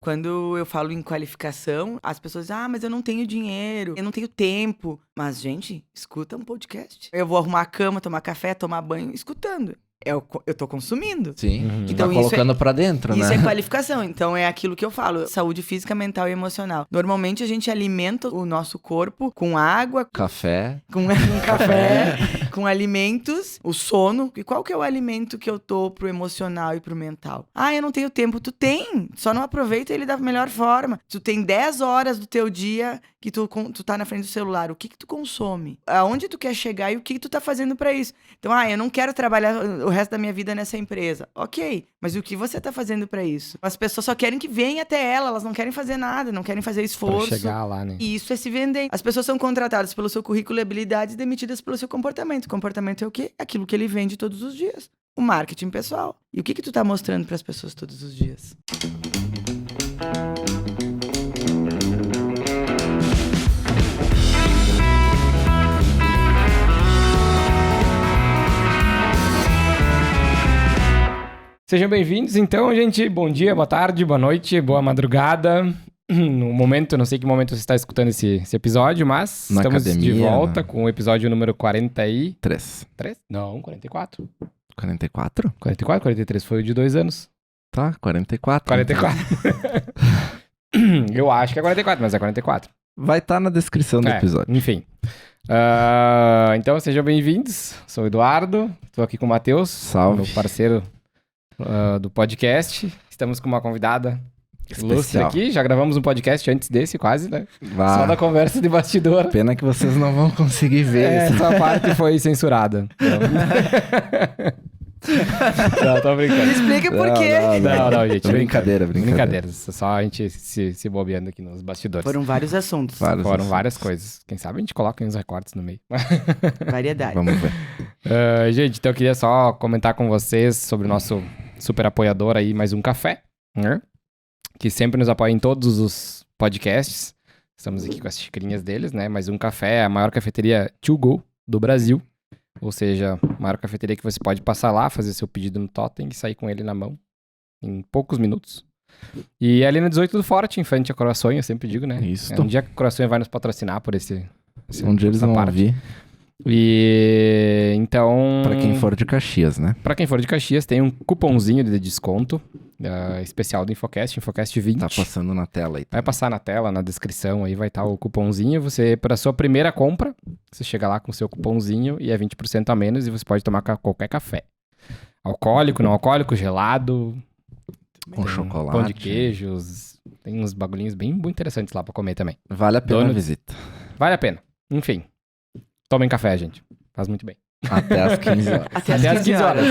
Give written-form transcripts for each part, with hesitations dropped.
Quando eu falo em qualificação, as pessoas dizem, mas eu não tenho dinheiro, eu não tenho tempo. Mas, gente, escuta um podcast. Eu vou arrumar a cama, tomar café, tomar banho, escutando. Eu tô consumindo. Sim, Então, tá colocando pra dentro, né? Isso é qualificação. Então, é aquilo que eu falo. Saúde física, mental e emocional. Normalmente, a gente alimenta o nosso corpo com água... Café. Com café, com alimentos, o sono. E qual que é o alimento que eu tô pro emocional e pro mental? Eu não tenho tempo. Tu tem, só não aproveita ele da melhor forma. Tu tem 10 horas do teu dia que tu tá na frente do celular. O que tu consome? Aonde tu quer chegar e o que tu tá fazendo pra isso? Então, eu não quero trabalhar o resto da minha vida nessa empresa. Ok, mas o que você tá fazendo pra isso? As pessoas só querem que venha até elas não querem fazer nada, não querem fazer esforço. Pra chegar lá, né? E isso é se vender. As pessoas são contratadas pelo seu currículo e habilidades e demitidas pelo seu comportamento. O comportamento é o quê? Aquilo que ele vende todos os dias. O marketing pessoal. E o que tu tá mostrando pras pessoas todos os dias? Sejam bem-vindos, então, gente. Bom dia, boa tarde, boa noite, boa madrugada. No momento, não sei que momento você está escutando esse episódio, mas Na estamos academia, de volta né? com o episódio número 43? 3. Não, 44. 44? 44, 43 foi o de 2 anos. Tá, 44. 44. Eu acho que é 44, mas é 44. Vai estar na descrição do episódio. Enfim. Então, sejam bem-vindos. Sou o Eduardo, estou aqui com o Matheus, Salve. meu parceiro do podcast. Estamos com uma convidada ilustre Especial. aqui. Já gravamos um podcast antes desse, quase, né? Vá. Só da conversa de bastidor. Pena que vocês não vão conseguir ver isso. Essa parte foi censurada. Não, tô brincando. Explica por quê. Não, gente. Brincadeira. Brincadeiras. Só a gente se bobeando aqui nos bastidores. Foram vários assuntos. Foram várias coisas. Quem sabe a gente coloca uns recortes no meio. Variedade. Vamos ver. Gente, então eu queria só comentar com vocês sobre o nosso super apoiador aí, Mais Um Café, né? Que sempre nos apoia em todos os podcasts. Estamos aqui com as xicrinhas deles, né? Mais Um Café é a maior cafeteria to go do Brasil. Ou seja, a maior cafeteria que você pode passar lá, fazer seu pedido no totem e sair com ele na mão em poucos minutos. E é ali no 18 do Forte, em frente a Croações, eu sempre digo, né? Isso. Um dia que a Croações vai nos patrocinar por esse Um dia eles essa vão parte. ouvir. E então... Pra quem for de Caxias, né? Pra quem for de Caxias, tem um cupomzinho de desconto especial do Infocast 20. Tá passando na tela aí. Vai passar na tela, na descrição, aí vai estar o cupomzinho. Você, para sua primeira compra, você chega lá com o seu cupomzinho e é 20% a menos e você pode tomar qualquer café. Alcoólico, não alcoólico, gelado, Com chocolate. pão de queijos. Tem uns bagulhinhos bem interessantes lá pra comer também. Vale a pena a Donuts. visita. Vale a pena. Enfim, tomem café, gente. Faz muito bem. Até às 15 horas. Até às 15 horas.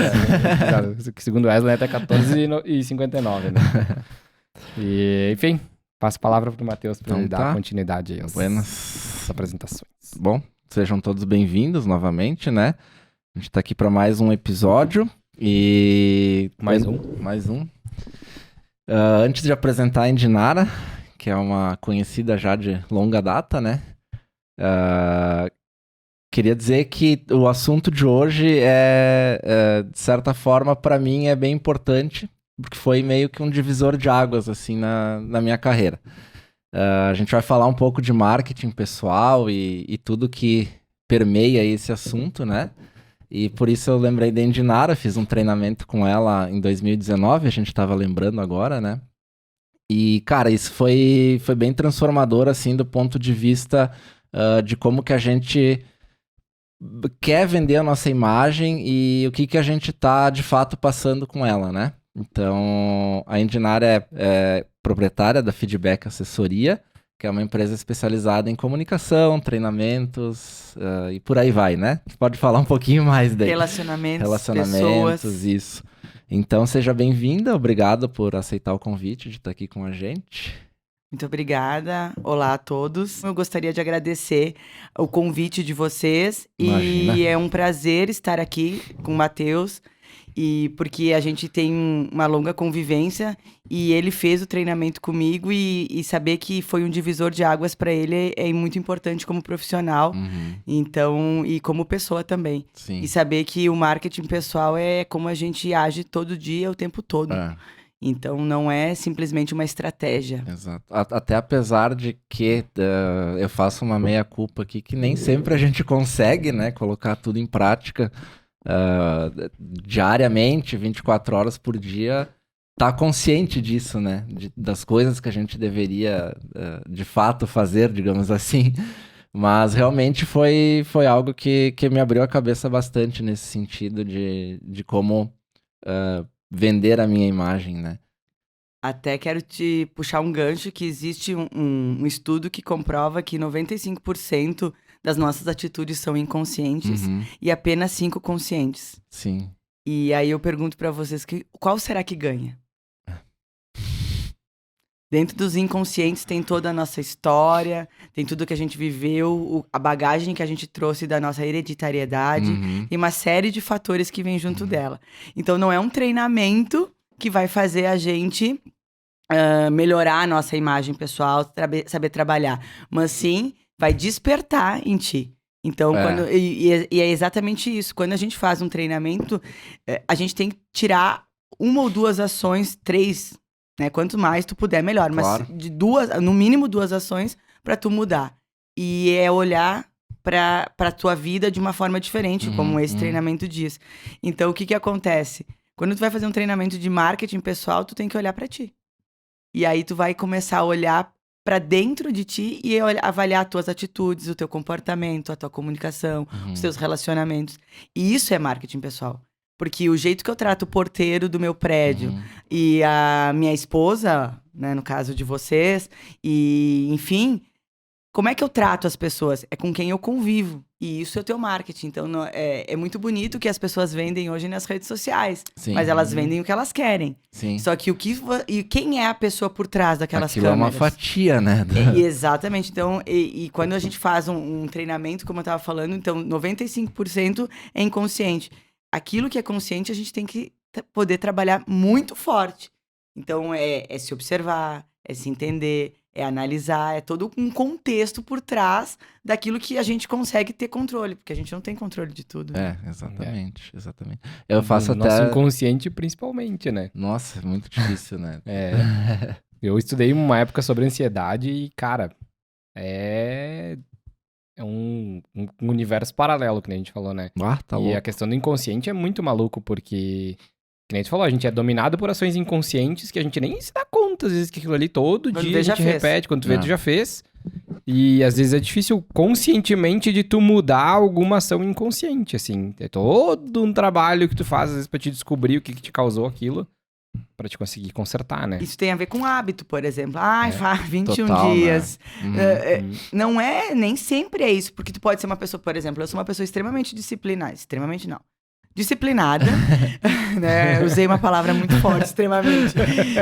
Segundo o Wesley, até 14h59, né? E, enfim, passo a palavra pro Matheus pra Então ele tá. dar continuidade aí às Buenas. apresentações. Bom, sejam todos bem-vindos novamente, né? A gente tá aqui para mais um episódio e... Mais um. Mais um. Antes de apresentar a Indinara, que é uma conhecida já de longa data, né? Queria dizer que o assunto de hoje de certa forma, para mim, é bem importante, porque foi meio que um divisor de águas, assim, na minha carreira. A gente vai falar um pouco de marketing pessoal e tudo que permeia esse assunto, né? E por isso eu lembrei da Indinara, fiz um treinamento com ela em 2019, a gente estava lembrando agora, né? E, cara, isso foi bem transformador, assim, do ponto de vista de como que a gente quer vender a nossa imagem e o que a gente tá, de fato, passando com ela, né? Então, a Indinara é proprietária da Feedback Assessoria, que é uma empresa especializada em comunicação, treinamentos e por aí vai, né? Pode falar um pouquinho mais daí. Relacionamentos, Relacionamentos, pessoas. isso. Então, seja bem-vinda, obrigado por aceitar o convite de estar aqui com a gente. Muito obrigada. Olá a todos. Eu gostaria de agradecer o convite de vocês. Imagina. E é um prazer estar aqui com o Matheus. E porque a gente tem uma longa convivência e ele fez o treinamento comigo e saber que foi um divisor de águas para ele é muito importante como profissional. Então, e como pessoa também. Sim. E saber que o marketing pessoal é como a gente age todo dia, o tempo todo. Então, não é simplesmente uma estratégia. Exato. Até apesar de que eu faço uma meia-culpa aqui, que nem sempre a gente consegue, né, colocar tudo em prática diariamente, 24 horas por dia, tá consciente disso, né, das coisas que a gente deveria, de fato, fazer, digamos assim. Mas realmente foi algo que me abriu a cabeça bastante nesse sentido de como vender a minha imagem, né? Até quero te puxar um gancho que existe um estudo que comprova que 95% das nossas atitudes são inconscientes Uhum. e apenas 5% conscientes. Sim. E aí eu pergunto pra vocês, qual será que ganha? Dentro dos inconscientes tem toda a nossa história, tem tudo que a gente viveu, a bagagem que a gente trouxe da nossa hereditariedade, Uhum. tem uma série de fatores que vem junto dela. Então não é um treinamento que vai fazer a gente melhorar a nossa imagem pessoal, saber trabalhar, mas sim vai despertar em ti. Então, e é exatamente isso. Quando a gente faz um treinamento, a gente tem que tirar 1 ou 2 ações, 3, né? Quanto mais tu puder, melhor. Claro. Mas no mínimo 2 ações pra tu mudar. E é olhar pra tua vida de uma forma diferente, como esse treinamento diz. Então, o que acontece? Quando tu vai fazer um treinamento de marketing pessoal, tu tem que olhar pra ti. E aí tu vai começar a olhar pra dentro de ti e avaliar as tuas atitudes, o teu comportamento, a tua comunicação, os teus relacionamentos. E isso é marketing pessoal. Porque o jeito que eu trato o porteiro do meu prédio e a minha esposa, né, no caso de vocês, e enfim, como é que eu trato as pessoas? É com quem eu convivo. E isso é o teu marketing. Então, é muito bonito que as pessoas vendem hoje nas redes sociais. Sim. Mas elas vendem o que elas querem. Sim. Só que e quem é a pessoa por trás daquelas Aquilo câmeras? é uma fatia, né? Exatamente. Então, e quando a gente faz um treinamento, como eu estava falando, então 95% é inconsciente. Aquilo que é consciente, a gente tem que poder trabalhar muito forte. Então, é se observar, é se entender, é analisar, é todo um contexto por trás daquilo que a gente consegue ter controle, porque a gente não tem controle de tudo. Né? Exatamente. Eu faço até... Nosso inconsciente, principalmente, né? Nossa, é muito difícil, né? Eu estudei uma época sobre ansiedade e, cara, é um universo paralelo, que nem a gente falou, né? Tá E louco. a questão do inconsciente é muito maluco, porque, que nem a gente falou, a gente é dominado por ações inconscientes que a gente nem se dá conta, às vezes, que aquilo ali todo Quando dia vê, a já gente fez. repete, quando tu vê, tu já fez. E às vezes é difícil conscientemente de tu mudar alguma ação inconsciente, assim. É todo um trabalho que tu faz, às vezes, pra te descobrir o que te causou aquilo, pra te conseguir consertar, né? Isso tem a ver com hábito, por exemplo. Faz 21 Total, dias. Né? Não é, nem sempre é isso. Porque tu pode ser uma pessoa, por exemplo, eu sou uma pessoa extremamente disciplinada. Extremamente não. Disciplinada. Né? Usei uma palavra muito forte, extremamente.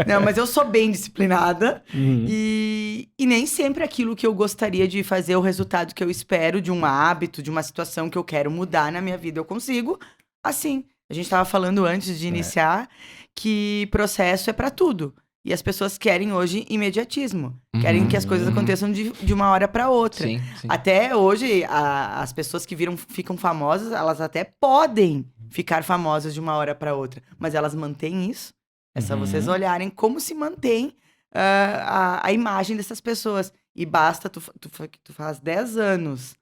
Não, mas eu sou bem disciplinada. E nem sempre aquilo que eu gostaria de fazer, o resultado que eu espero de um hábito, de uma situação que eu quero mudar na minha vida, eu consigo. Assim, a gente estava falando antes de iniciar que processo é para tudo. E as pessoas querem hoje imediatismo. Querem que as coisas aconteçam de uma hora para outra. Sim. Até hoje, as pessoas que ficam famosas, elas até podem ficar famosas de uma hora para outra. Mas elas mantêm isso. É só vocês olharem como se mantém a imagem dessas pessoas. E basta, tu faz 10 anos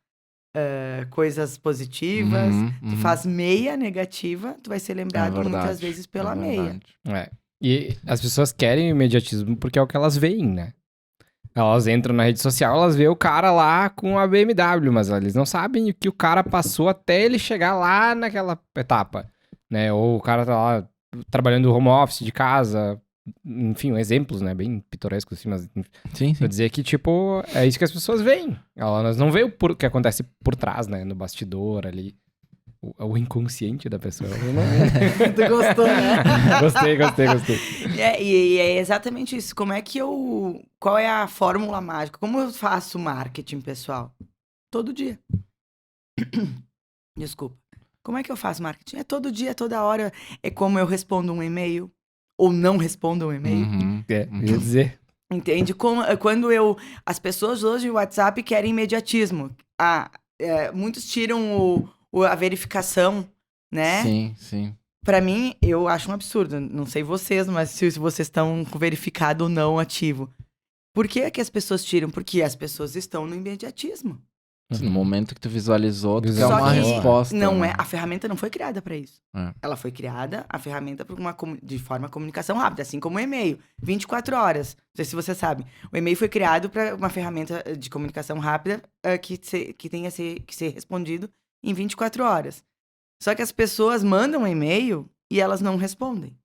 coisas positivas, tu faz meia negativa, tu vai ser lembrado muitas vezes pela meia. E as pessoas querem o imediatismo porque é o que elas veem, né? Elas entram na rede social, elas veem o cara lá com a BMW, mas eles não sabem o que o cara passou até ele chegar lá naquela etapa, né? Ou o cara tá lá trabalhando home office de casa, enfim, exemplos, né? Bem pitorescos, assim, mas... Sim. Pra dizer que, tipo, é isso que as pessoas veem. Elas não veem o que acontece por trás, né? No bastidor ali. O inconsciente da pessoa. Tu gostou, né? Gostei. E é exatamente isso. Qual é a fórmula mágica? Como eu faço marketing, pessoal? Todo dia. Desculpa. Como é que eu faço marketing? É todo dia, toda hora. É como eu respondo um e-mail ou não respondo um e-mail. Ia dizer. Entende? Quando as pessoas hoje no WhatsApp querem imediatismo. Muitos tiram a verificação, né? Sim. Pra mim, eu acho um absurdo. Não sei vocês, mas se vocês estão com verificado ou não ativo. Por que é que as pessoas tiram? Porque as pessoas estão no imediatismo. No momento que tu visualizou, tu quer Só uma que resposta. Não né? é, a ferramenta não foi criada pra isso. É. Ela foi criada, a ferramenta, de forma comunicação rápida, assim como o e-mail. 24 horas. Não sei se você sabe. O e-mail foi criado para uma ferramenta de comunicação rápida que tenha que ser respondido em 24 horas. Só que as pessoas mandam um e-mail e elas não respondem.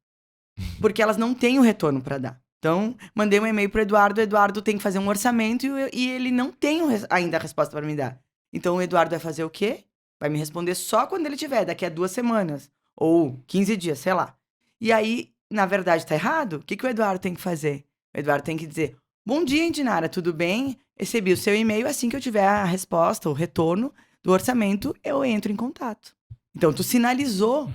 Porque elas não têm o retorno para dar. Então, mandei um e-mail pro Eduardo, o Eduardo tem que fazer um orçamento e ele não tem ainda a resposta para me dar. Então, o Eduardo vai fazer o quê? Vai me responder só quando ele tiver, daqui a 2 semanas. Ou 15 dias, sei lá. E aí, na verdade, tá errado? O que o Eduardo tem que fazer? O Eduardo tem que dizer, bom dia, Indinara, tudo bem? Recebi o seu e-mail, assim que eu tiver a resposta, o retorno do orçamento, eu entro em contato. Então, tu sinalizou.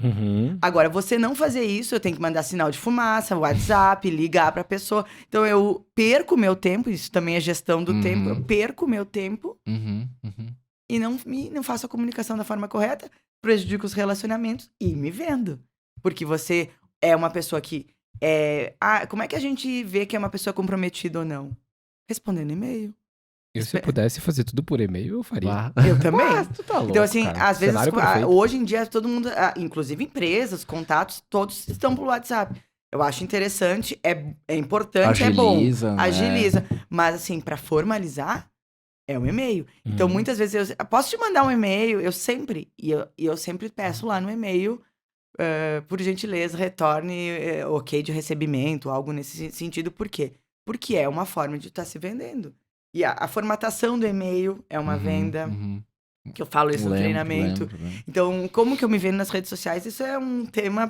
Agora, você não fazer isso, eu tenho que mandar sinal de fumaça, WhatsApp, ligar pra pessoa. Então, eu perco meu tempo, isso também é gestão do tempo, eu perco meu tempo e não faço a comunicação da forma correta, prejudico os relacionamentos e me vendo. Porque você é uma pessoa que como é que a gente vê que é uma pessoa comprometida ou não? Respondendo e-mail. Se eu pudesse fazer tudo por e-mail, eu faria. Eu também. Tu tá louco, Então, assim, cara. às vezes, Cenário perfeito. hoje em dia, todo mundo, inclusive empresas, contatos, todos estão pelo WhatsApp. Eu acho interessante, é importante, Agiliza, é bom. né? Agiliza. Mas, assim, pra formalizar, é um e-mail. Então, muitas vezes, eu posso te mandar um e-mail, eu sempre peço lá no e-mail, por gentileza, retorne ok de recebimento, algo nesse sentido. Por quê? Porque é uma forma de estar se vendendo. E a formatação do e-mail é uma venda, que eu falo isso no treinamento. Lembro. Então, como que eu me vendo nas redes sociais, isso é um tema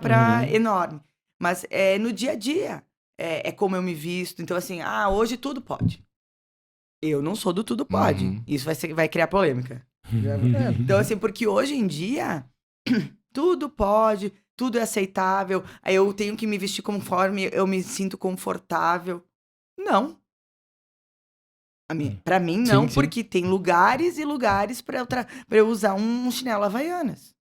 enorme. Mas no dia a dia, é como eu me visto. Então, assim, hoje tudo pode. Eu não sou do tudo pode. Isso vai criar polêmica. Então, assim, porque hoje em dia, tudo pode, tudo é aceitável. Aí eu tenho que me vestir conforme eu me sinto confortável. Não. Pra mim, não, Sim. porque tem lugares e lugares pra eu usar um chinelo Havaianas.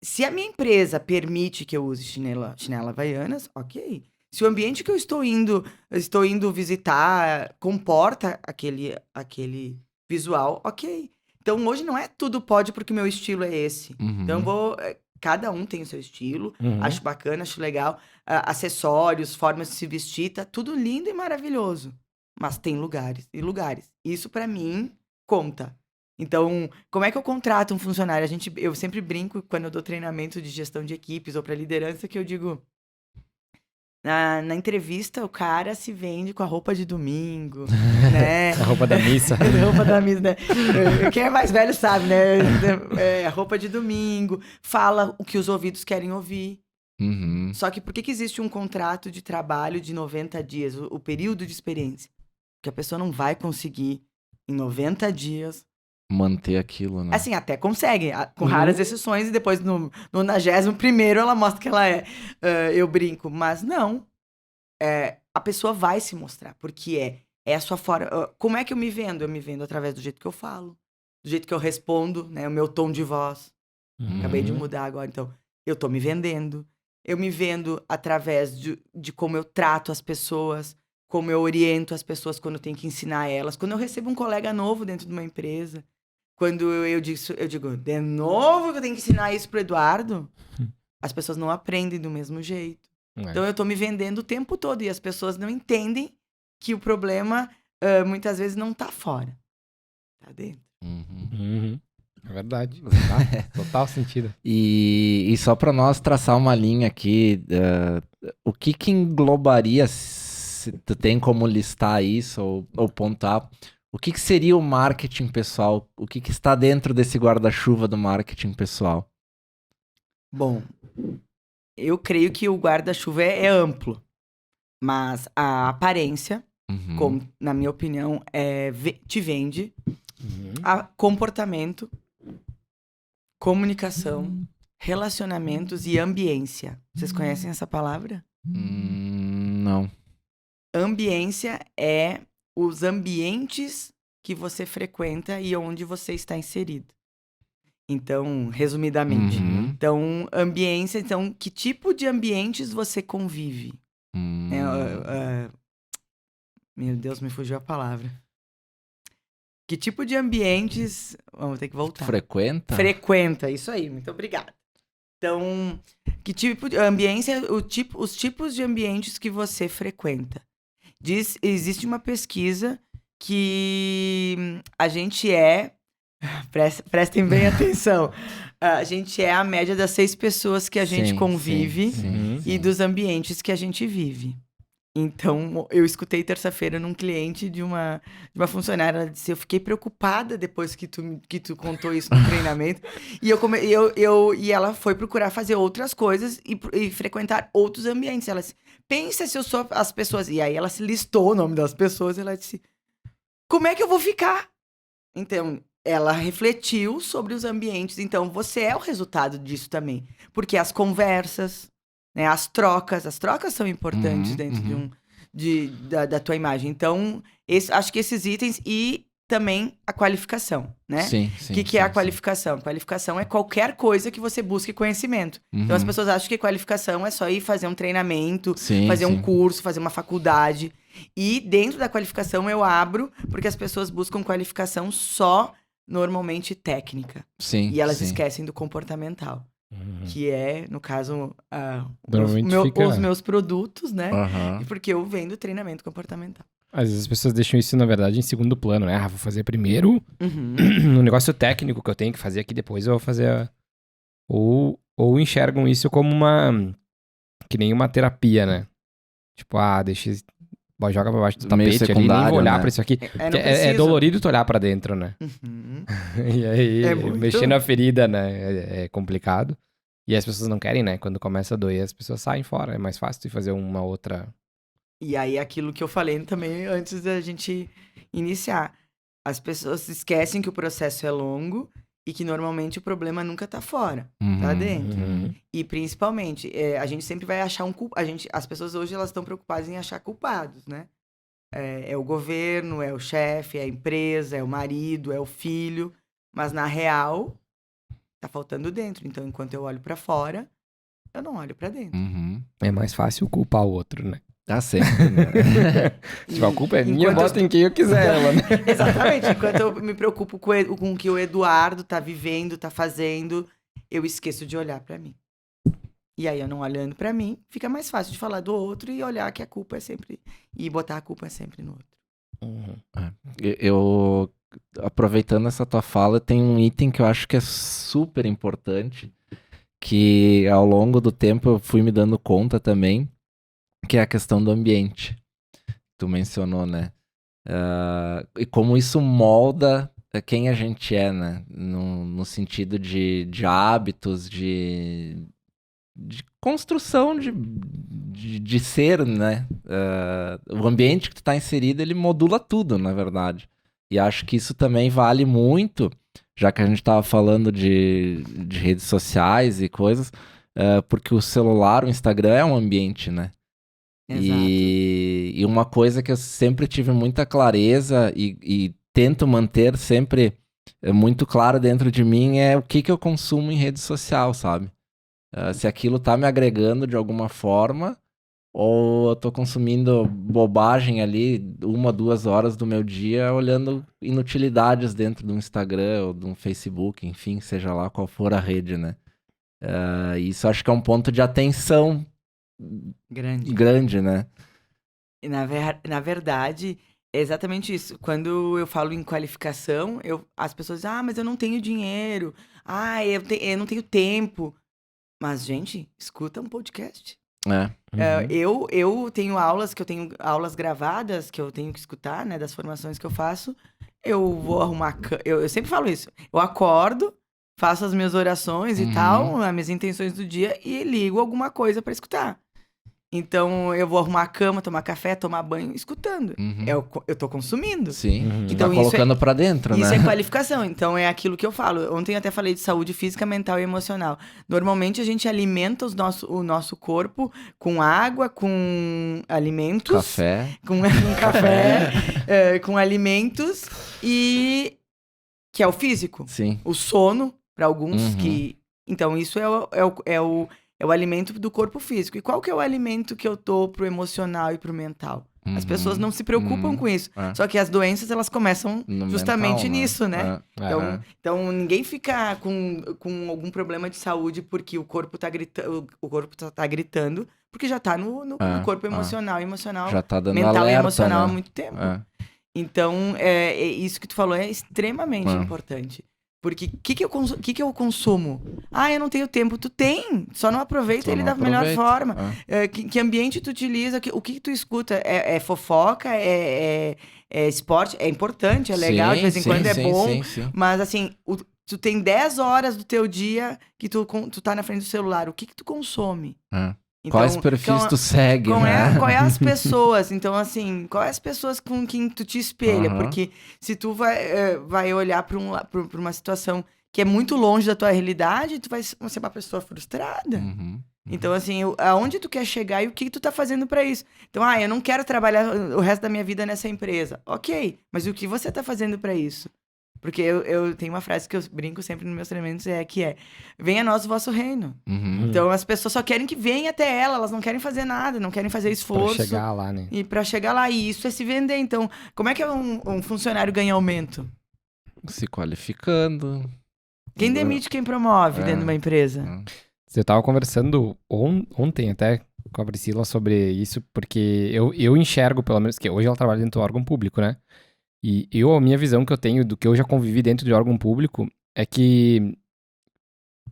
Se a minha empresa permite que eu use chinelo Havaianas, ok. Se o ambiente que eu estou indo visitar comporta aquele visual, ok. Então, hoje não é tudo pode porque o meu estilo é esse. Então, cada um tem o seu estilo, acho bacana, acho legal. Acessórios, formas de se vestir, tá tudo lindo e maravilhoso. Mas tem lugares e lugares. Isso, pra mim, conta. Então, como é que eu contrato um funcionário? Eu sempre brinco quando eu dou treinamento de gestão de equipes ou pra liderança que eu digo... Na entrevista, o cara se vende com a roupa de domingo, né? A roupa da missa. A roupa da missa, né? Quem é mais velho sabe, né? A roupa de domingo, fala o que os ouvidos querem ouvir. Só que por que existe um contrato de trabalho de 90 dias, o período de experiência? Porque a pessoa não vai conseguir, em 90 dias... Manter aquilo, né? Assim, até consegue, com raras exceções, e depois no 91º ela mostra que ela é. Eu brinco, mas não. A pessoa vai se mostrar, porque é a sua forma. Como é que eu me vendo? Eu me vendo através do jeito que eu falo, do jeito que eu respondo, né? O meu tom de voz. Acabei de mudar agora, então. Eu tô me vendendo. Eu me vendo através de como eu trato as pessoas, como eu oriento as pessoas quando eu tenho que ensinar elas. Quando eu recebo um colega novo dentro de uma empresa, quando eu digo, de novo que eu tenho que ensinar isso pro Eduardo, as pessoas não aprendem do mesmo jeito. Então eu tô me vendendo o tempo todo e as pessoas não entendem que o problema muitas vezes não tá fora. Tá dentro. É verdade. Total sentido. E só para nós traçar uma linha aqui, o que englobaria, se tu tem como listar isso ou pontuar, o que seria o marketing pessoal? O que está dentro desse guarda-chuva do marketing pessoal? Bom, eu creio que o guarda-chuva é amplo, mas a aparência, como, na minha opinião, te vende, comportamento, comunicação, relacionamentos e ambiência. Vocês conhecem essa palavra? Não. Ambiência é os ambientes que você frequenta e onde você está inserido. Então, resumidamente. Uhum. Então, ambiência. Então, que tipo de ambientes você convive? Meu Deus, me fugiu a palavra. Que tipo de ambientes... Vamos ter que voltar. Frequenta? Frequenta, isso aí. Muito obrigada. Então, que tipo de ambiência... os tipos de ambientes que você frequenta. Existe uma pesquisa que a gente é... Prestem bem atenção. A gente é a média das 6 pessoas que a gente convive e dos ambientes que a gente vive. Então, eu escutei terça-feira num cliente de uma funcionária, ela disse, eu fiquei preocupada depois que tu contou isso no treinamento, e ela foi procurar fazer outras coisas e frequentar outros ambientes. Ela disse, pensa se eu sou as pessoas, e aí ela se listou o nome das pessoas, e ela disse, como é que eu vou ficar? Então, ela refletiu sobre os ambientes, então você é o resultado disso também, porque as conversas... Né, as trocas são importantes dentro da tua imagem. Então, acho que esses itens e também a qualificação, né? Sim. O que é a qualificação? Sim. Qualificação é qualquer coisa que você busque conhecimento. Então, as pessoas acham que qualificação é só ir fazer um treinamento, fazer um curso, fazer uma faculdade. E dentro da qualificação eu abro, porque as pessoas buscam qualificação só, normalmente, técnica. E elas esquecem do comportamental. Que é, no caso, os meus produtos, né? Porque eu vendo treinamento comportamental. Às vezes as pessoas deixam isso, na verdade, em segundo plano, né? Vou fazer primeiro no negócio técnico que eu tenho que fazer aqui, depois eu vou fazer Ou enxergam isso como que nem uma terapia, né? Tipo, joga pra baixo do tapete ali, nem vou olhar, né, pra isso aqui. É dolorido tu olhar pra dentro, né? E aí, mexer na ferida, né? É complicado. E as pessoas não querem, né? Quando começa a doer, as pessoas saem fora. É mais fácil tu fazer uma outra... E aí, aquilo que eu falei também antes da gente iniciar. As pessoas esquecem que o processo é longo e que normalmente o problema nunca tá fora, tá dentro. E principalmente, a gente sempre vai achar um culpado. As pessoas hoje elas estão preocupadas em achar culpados, né? É o governo, é o chefe, é a empresa, é o marido, é o filho. Mas na real, tá faltando dentro. Então, enquanto eu olho pra fora, eu não olho pra dentro. É mais fácil culpar o outro, né? Tá sempre, né? Tipo, a culpa é minha, eu boto em quem eu quiser ela, né? Exatamente. Enquanto eu me preocupo com o que o Eduardo tá vivendo, tá fazendo, eu esqueço de olhar pra mim. E aí, eu não olhando pra mim, fica mais fácil de falar do outro e olhar que a culpa é sempre... E botar a culpa sempre no outro. Eu, aproveitando essa tua fala, tem um item que eu acho que é super importante, que ao longo do tempo eu fui me dando conta também, que é a questão do ambiente. Tu mencionou, né? E como isso molda quem a gente é, né? No sentido de hábitos, de construção de ser, né? O ambiente que tu tá inserido, ele modula tudo, na verdade. E acho que isso também vale muito, já que a gente tava falando de redes sociais e coisas, porque o celular, o Instagram é um ambiente, né? E uma coisa que eu sempre tive muita clareza e tento manter sempre muito claro dentro de mim é o que eu consumo em rede social, sabe? Se aquilo tá me agregando de alguma forma ou eu tô consumindo bobagem ali 1, 2 horas do meu dia olhando inutilidades dentro do Instagram ou do Facebook, enfim, seja lá qual for a rede, né? Isso acho que é um ponto de atenção grande, né? E na verdade, é exatamente isso. Quando eu falo em qualificação, as pessoas dizem, mas eu não tenho dinheiro. Eu não tenho tempo. Mas, gente, escuta um podcast. Eu tenho aulas gravadas que eu tenho que escutar, né? Das formações que eu faço. Eu vou arrumar... Eu sempre falo isso. Eu acordo, faço as minhas orações e tal, as minhas intenções do dia e ligo alguma coisa pra escutar. Então, eu vou arrumar a cama, tomar café, tomar banho, escutando. Eu tô consumindo. Sim, então, tá colocando pra dentro, né? Isso é qualificação. Então, é aquilo que eu falo. Ontem eu até falei de saúde física, mental e emocional. Normalmente, a gente alimenta o nosso corpo com água, com alimentos. Café. Com café, com alimentos e... Que é o físico. Sim. O sono. Para alguns Uhum. que... Então, isso é o alimento do corpo físico. E qual que é o alimento que eu tô pro emocional e pro mental? As pessoas não se preocupam com isso. É. Só que as doenças, elas começam No justamente mental, nisso, né? É. Aham. Então, ninguém fica com algum problema de saúde porque o corpo tá gritando, tá gritando, porque já tá no corpo emocional. Emocional, Já tá dando mental alerta, e emocional né? há muito tempo. É. Então, isso que tu falou é extremamente importante. Porque o que eu consumo? Ah, eu não tenho tempo. Tu tem, só não aproveita Só ele não da melhor aproveita. forma. É. Que ambiente tu utiliza? O que tu escuta? É fofoca? É esporte? É importante, é legal, de vez em quando é bom. Sim. Mas assim, tu tem 10 horas do teu dia que tu tá na frente do celular. O que tu consome? É. Então, Quais perfis tu segue, né? qual é as pessoas? Então, assim, qual é as pessoas com quem tu te espelha? Aham. Porque se tu vai olhar pra uma situação que é muito longe da tua realidade, tu vai ser uma pessoa frustrada. Uhum. Então, assim, aonde tu quer chegar e o que tu tá fazendo pra isso? Então, eu não quero trabalhar o resto da minha vida nessa empresa. Ok, mas o que você tá fazendo pra isso? Porque eu tenho uma frase que eu brinco sempre nos meus treinamentos, que é: venha a nós o vosso reino. Uhum. Então, as pessoas só querem que venha até elas não querem fazer nada, não querem fazer esforço. Pra chegar lá, né? E pra chegar lá, e isso é se vender. Então, como é que um funcionário ganha aumento? Se qualificando. Quem demite, quem promove dentro de uma empresa? Eu tava conversando ontem até com a Priscila sobre isso, porque eu enxergo, pelo menos, que hoje ela trabalha dentro do órgão público, né? E a minha visão que eu tenho do que eu já convivi dentro de órgão público é que,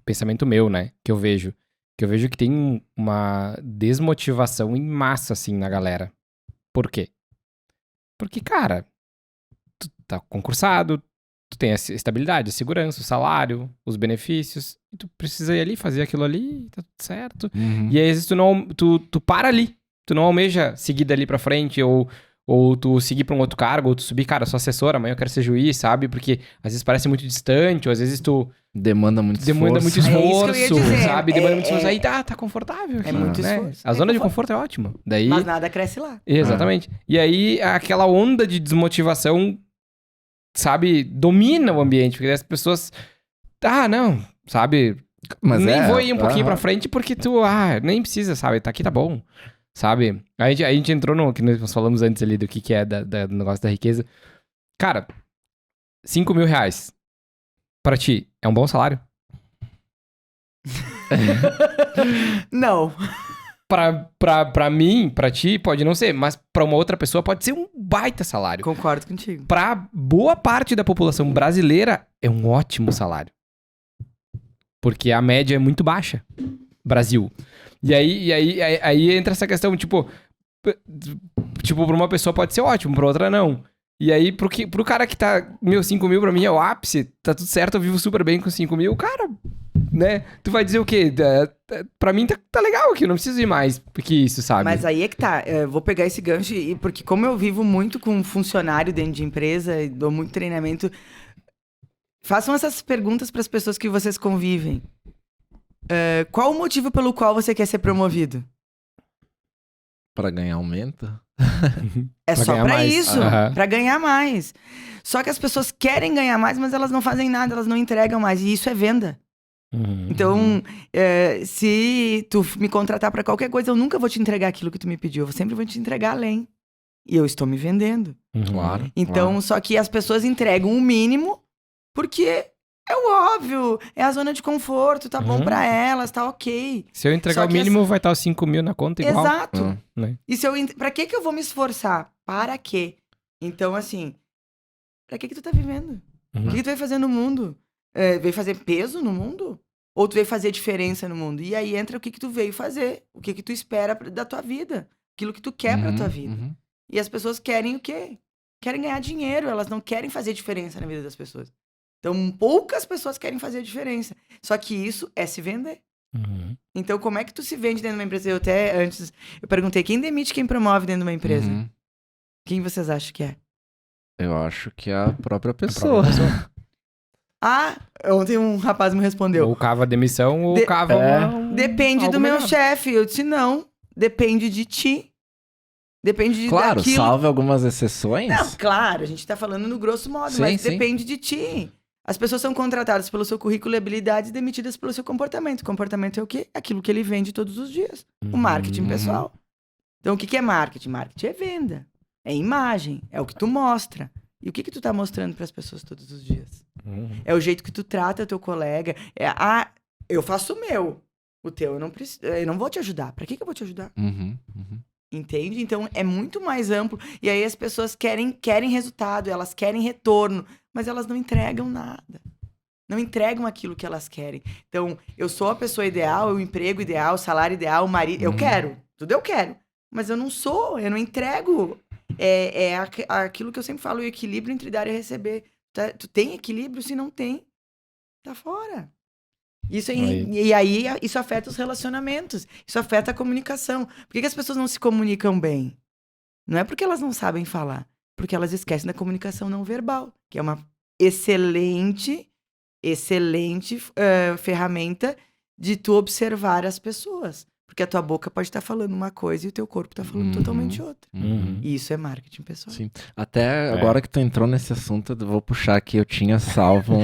pensamento meu, né, que eu vejo que tem uma desmotivação em massa, assim, na galera. Por quê? Porque, cara, tu tá concursado, tu tem a estabilidade, a segurança, o salário, os benefícios, e tu precisa ir ali, fazer aquilo ali, tá tudo certo. Uhum. E aí, às vezes, tu para ali, tu não almeja seguir dali pra frente, ou tu seguir pra um outro cargo, ou tu subir, cara, eu sou assessor, amanhã eu quero ser juiz, sabe? Porque às vezes parece muito distante, ou às vezes tu Demanda muito muito É isso que eu ia esforço, dizer. sabe? Demanda muito esforço. Aí tá confortável aqui, muito né? esforço. A zona de conforto é ótima. Daí, Mas nada cresce lá. exatamente. E aí, aquela onda de desmotivação, sabe, domina o ambiente, porque as pessoas, não, sabe? Mas nem vou ir um pouquinho aham. pra frente porque tu, nem precisa, sabe? Tá aqui, tá bom. Sabe? A gente entrou no que nós falamos antes ali do que é do negócio da riqueza. Cara, 5 mil reais pra ti é um bom salário? Não. Pra mim, pra ti, pode não ser, mas pra uma outra pessoa pode ser um baita salário. Concordo contigo. Pra boa parte da população brasileira, é um ótimo salário. Porque a média é muito baixa. Brasil. E aí entra essa questão, tipo, pra uma pessoa pode ser ótimo, pra outra não. E aí, pro cara que tá, 5 mil pra mim é o ápice, tá tudo certo, eu vivo super bem com 5 mil, cara, né? Tu vai dizer o quê? Pra mim tá legal aqui, eu não preciso ir mais que isso, sabe? Mas aí é que tá, eu vou pegar esse gancho, porque como eu vivo muito com funcionário dentro de empresa, e dou muito treinamento, façam essas perguntas para as pessoas que vocês convivem. Qual o motivo pelo qual você quer ser promovido? Pra ganhar aumento? É Pra só ganhar pra mais. isso, Aham. pra ganhar mais. Só que as pessoas querem ganhar mais, mas elas não fazem nada, elas não entregam mais, e isso é venda. Uhum. Então, se tu me contratar pra qualquer coisa, eu nunca vou te entregar aquilo que tu me pediu, eu sempre vou te entregar além. E eu estou me vendendo. Uhum. Claro. Então, só que as pessoas entregam o mínimo porque é o óbvio, é a zona de conforto, tá bom Uhum. pra elas, tá ok. Se eu entregar Só o que mínimo, vai estar os 5 mil na conta igual. Exato. Né? E pra que eu vou me esforçar? Para quê? Então, assim, pra que tu tá vivendo? Uhum. O que tu vai fazer no mundo? Veio fazer peso no mundo? Ou tu veio fazer diferença no mundo? E aí entra o que tu veio fazer, o que tu espera da tua vida, aquilo que tu quer pra tua vida. Uhum. E as pessoas querem o quê? Querem ganhar dinheiro, elas não querem fazer diferença na vida das pessoas. Então, poucas pessoas querem fazer a diferença. Só que isso é se vender. Uhum. Então, como é que tu se vende dentro de uma empresa? Eu até antes, eu perguntei, quem demite, quem promove dentro de uma empresa? Uhum. Quem vocês acham que é? Eu acho que é a própria pessoa. Ontem um rapaz me respondeu. Ou cava demissão, ou cava Depende algo do meu melhor. chefe. Eu disse, não, depende de ti. Depende Claro, daquilo. salve algumas exceções. Não, claro, a gente tá falando no grosso modo, Sim, mas sim. depende de ti. As pessoas são contratadas pelo seu currículo e habilidades e demitidas pelo seu comportamento. O comportamento é o quê? Aquilo que ele vende todos os dias. O marketing pessoal. Então, o que é marketing? Marketing é venda. É imagem. É o que tu mostra. E o que tu tá mostrando para as pessoas todos os dias? É o jeito que tu trata teu colega. Eu faço o meu. O teu, eu não vou te ajudar. Pra que eu vou te ajudar? Entende? Então, é muito mais amplo. E aí as pessoas querem resultado, elas querem retorno, mas elas não entregam nada. Não entregam aquilo que elas querem. Então, eu sou a pessoa ideal, o emprego ideal, o salário ideal, o marido... Eu quero. Tudo eu quero. Mas eu não entrego. Aquilo que eu sempre falo, o equilíbrio entre dar e receber. Tu tem equilíbrio? Se não tem, tá fora. E aí, isso afeta os relacionamentos. Isso afeta a comunicação. Por que as pessoas não se comunicam bem? Não é porque elas não sabem falar. Porque elas esquecem da comunicação não verbal. Que é uma excelente ferramenta de tu observar as pessoas. Porque a tua boca pode estar falando uma coisa e o teu corpo está falando totalmente outra. E isso é marketing pessoal. Sim. Até agora que tu entrou nesse assunto, eu vou puxar aqui. Eu tinha salvo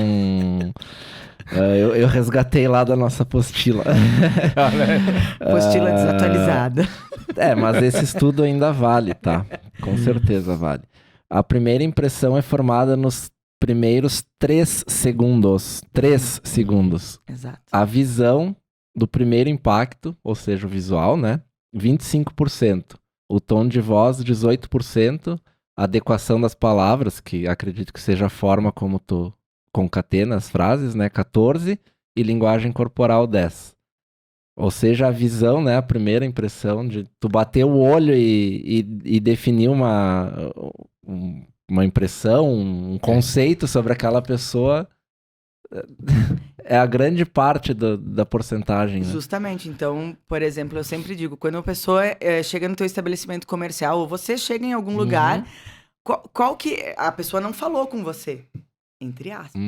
eu resgatei lá da nossa apostila. Apostila desatualizada. Mas esse estudo ainda vale, tá? Com certeza vale. A primeira impressão é formada nos primeiros 3 segundos. 3 segundos. Exato. A visão do primeiro impacto, ou seja, o visual, né? 25%. O tom de voz, 18%. A adequação das palavras, que acredito que seja a forma como tu concatena as frases, né? 14%. E linguagem corporal, 10%. Ou seja, a visão, né? A primeira impressão de tu bater o olho e definir uma impressão, um conceito sobre aquela pessoa... É a grande parte da porcentagem, né? Justamente. Então, por exemplo, eu sempre digo, quando uma pessoa chega no teu estabelecimento comercial, ou você chega em algum lugar, qual que... A pessoa não falou com você, entre aspas.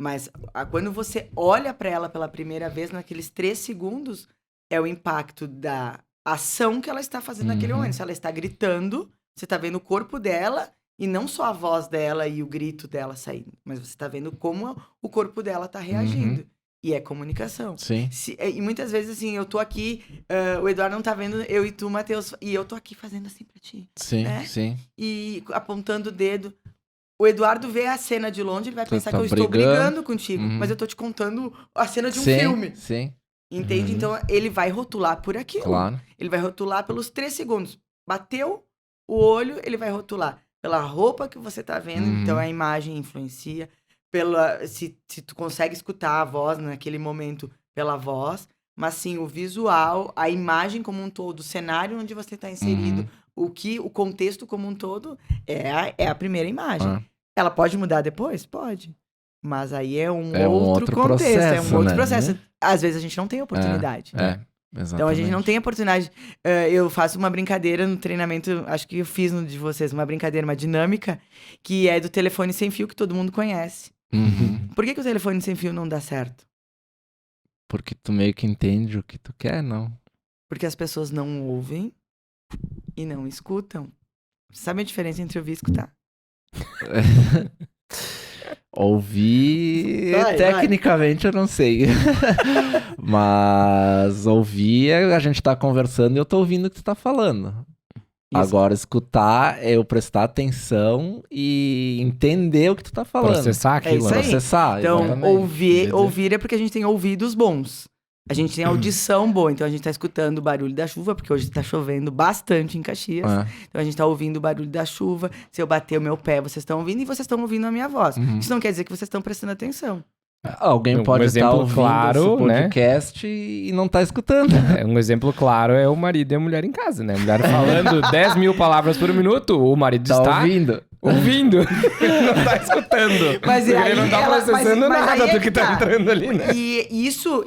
Mas quando você olha pra ela pela primeira vez, naqueles 3 segundos, é o impacto da ação que ela está fazendo naquele momento. Se ela está gritando, você tá vendo o corpo dela... E não só a voz dela e o grito dela saindo, mas você tá vendo como o corpo dela tá reagindo. E é comunicação. Sim. E muitas vezes, assim, eu tô aqui, o Eduardo não tá vendo, eu e tu, Matheus, e eu tô aqui fazendo assim pra ti. Sim, né? sim. E apontando o dedo. O Eduardo vê a cena de longe, ele vai pensar que eu brigando. estou brigando contigo, mas eu tô te contando a cena de um filme. Sim. Entende? Então, ele vai rotular por aquilo. Claro. Ele vai rotular pelos 3 segundos. Bateu o olho, ele vai rotular. Pela roupa que você tá vendo, então a imagem influencia. Se tu consegue escutar a voz naquele momento pela voz. Mas sim, o visual, a imagem como um todo, o cenário onde você tá inserido, o contexto como um todo, é a primeira imagem. Ela pode mudar depois? Pode. Mas aí é um outro contexto, processo, é um outro né? processo. Às vezes a gente não tem oportunidade. Exatamente. Então a gente não tem oportunidade. Eu faço uma brincadeira no treinamento, acho que eu fiz no de vocês, uma brincadeira, uma dinâmica, que é do telefone sem fio, que todo mundo conhece. Por que o telefone sem fio não dá certo? Porque tu meio que entende o que tu quer, não? Porque as pessoas não ouvem e não escutam. Sabe a diferença entre ouvir e escutar? Ouvir, tecnicamente eu não sei. Mas ouvir, a gente tá conversando e eu tô ouvindo o que tu tá falando. Isso. Agora, escutar é eu prestar atenção e entender o que tu tá falando. Processar aquilo. É isso aí. Processar, então, exatamente. ouvir é porque a gente tem ouvidos bons. A gente tem audição boa, então a gente tá escutando o barulho da chuva, porque hoje tá chovendo bastante em Caxias. Então a gente tá ouvindo o barulho da chuva. Se eu bater o meu pé, vocês estão ouvindo e vocês estão ouvindo a minha voz. Isso não quer dizer que vocês estão prestando atenção. Alguém pode estar ouvindo esse podcast e não tá escutando. Um exemplo claro é o marido e a mulher em casa, né? A mulher falando 10 mil palavras por minuto, o marido está ouvindo. Não tá escutando. Mas ele não tá processando nada do que tá entrando ali, né? E isso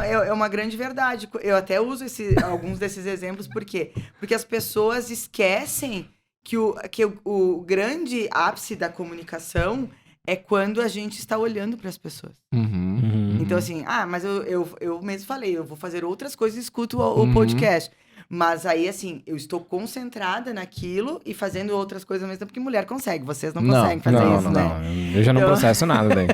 é uma grande verdade. Eu até uso alguns desses exemplos, por quê? Porque as pessoas esquecem que o grande ápice da comunicação é quando a gente está olhando para as pessoas. Então, assim, mas eu mesmo falei, eu vou fazer outras coisas e escuto o podcast. Mas aí, assim, eu estou concentrada naquilo e fazendo outras coisas ao mesmo tempo, porque mulher consegue, vocês não conseguem fazer isso, né? Eu já não Eu- processo nada daí.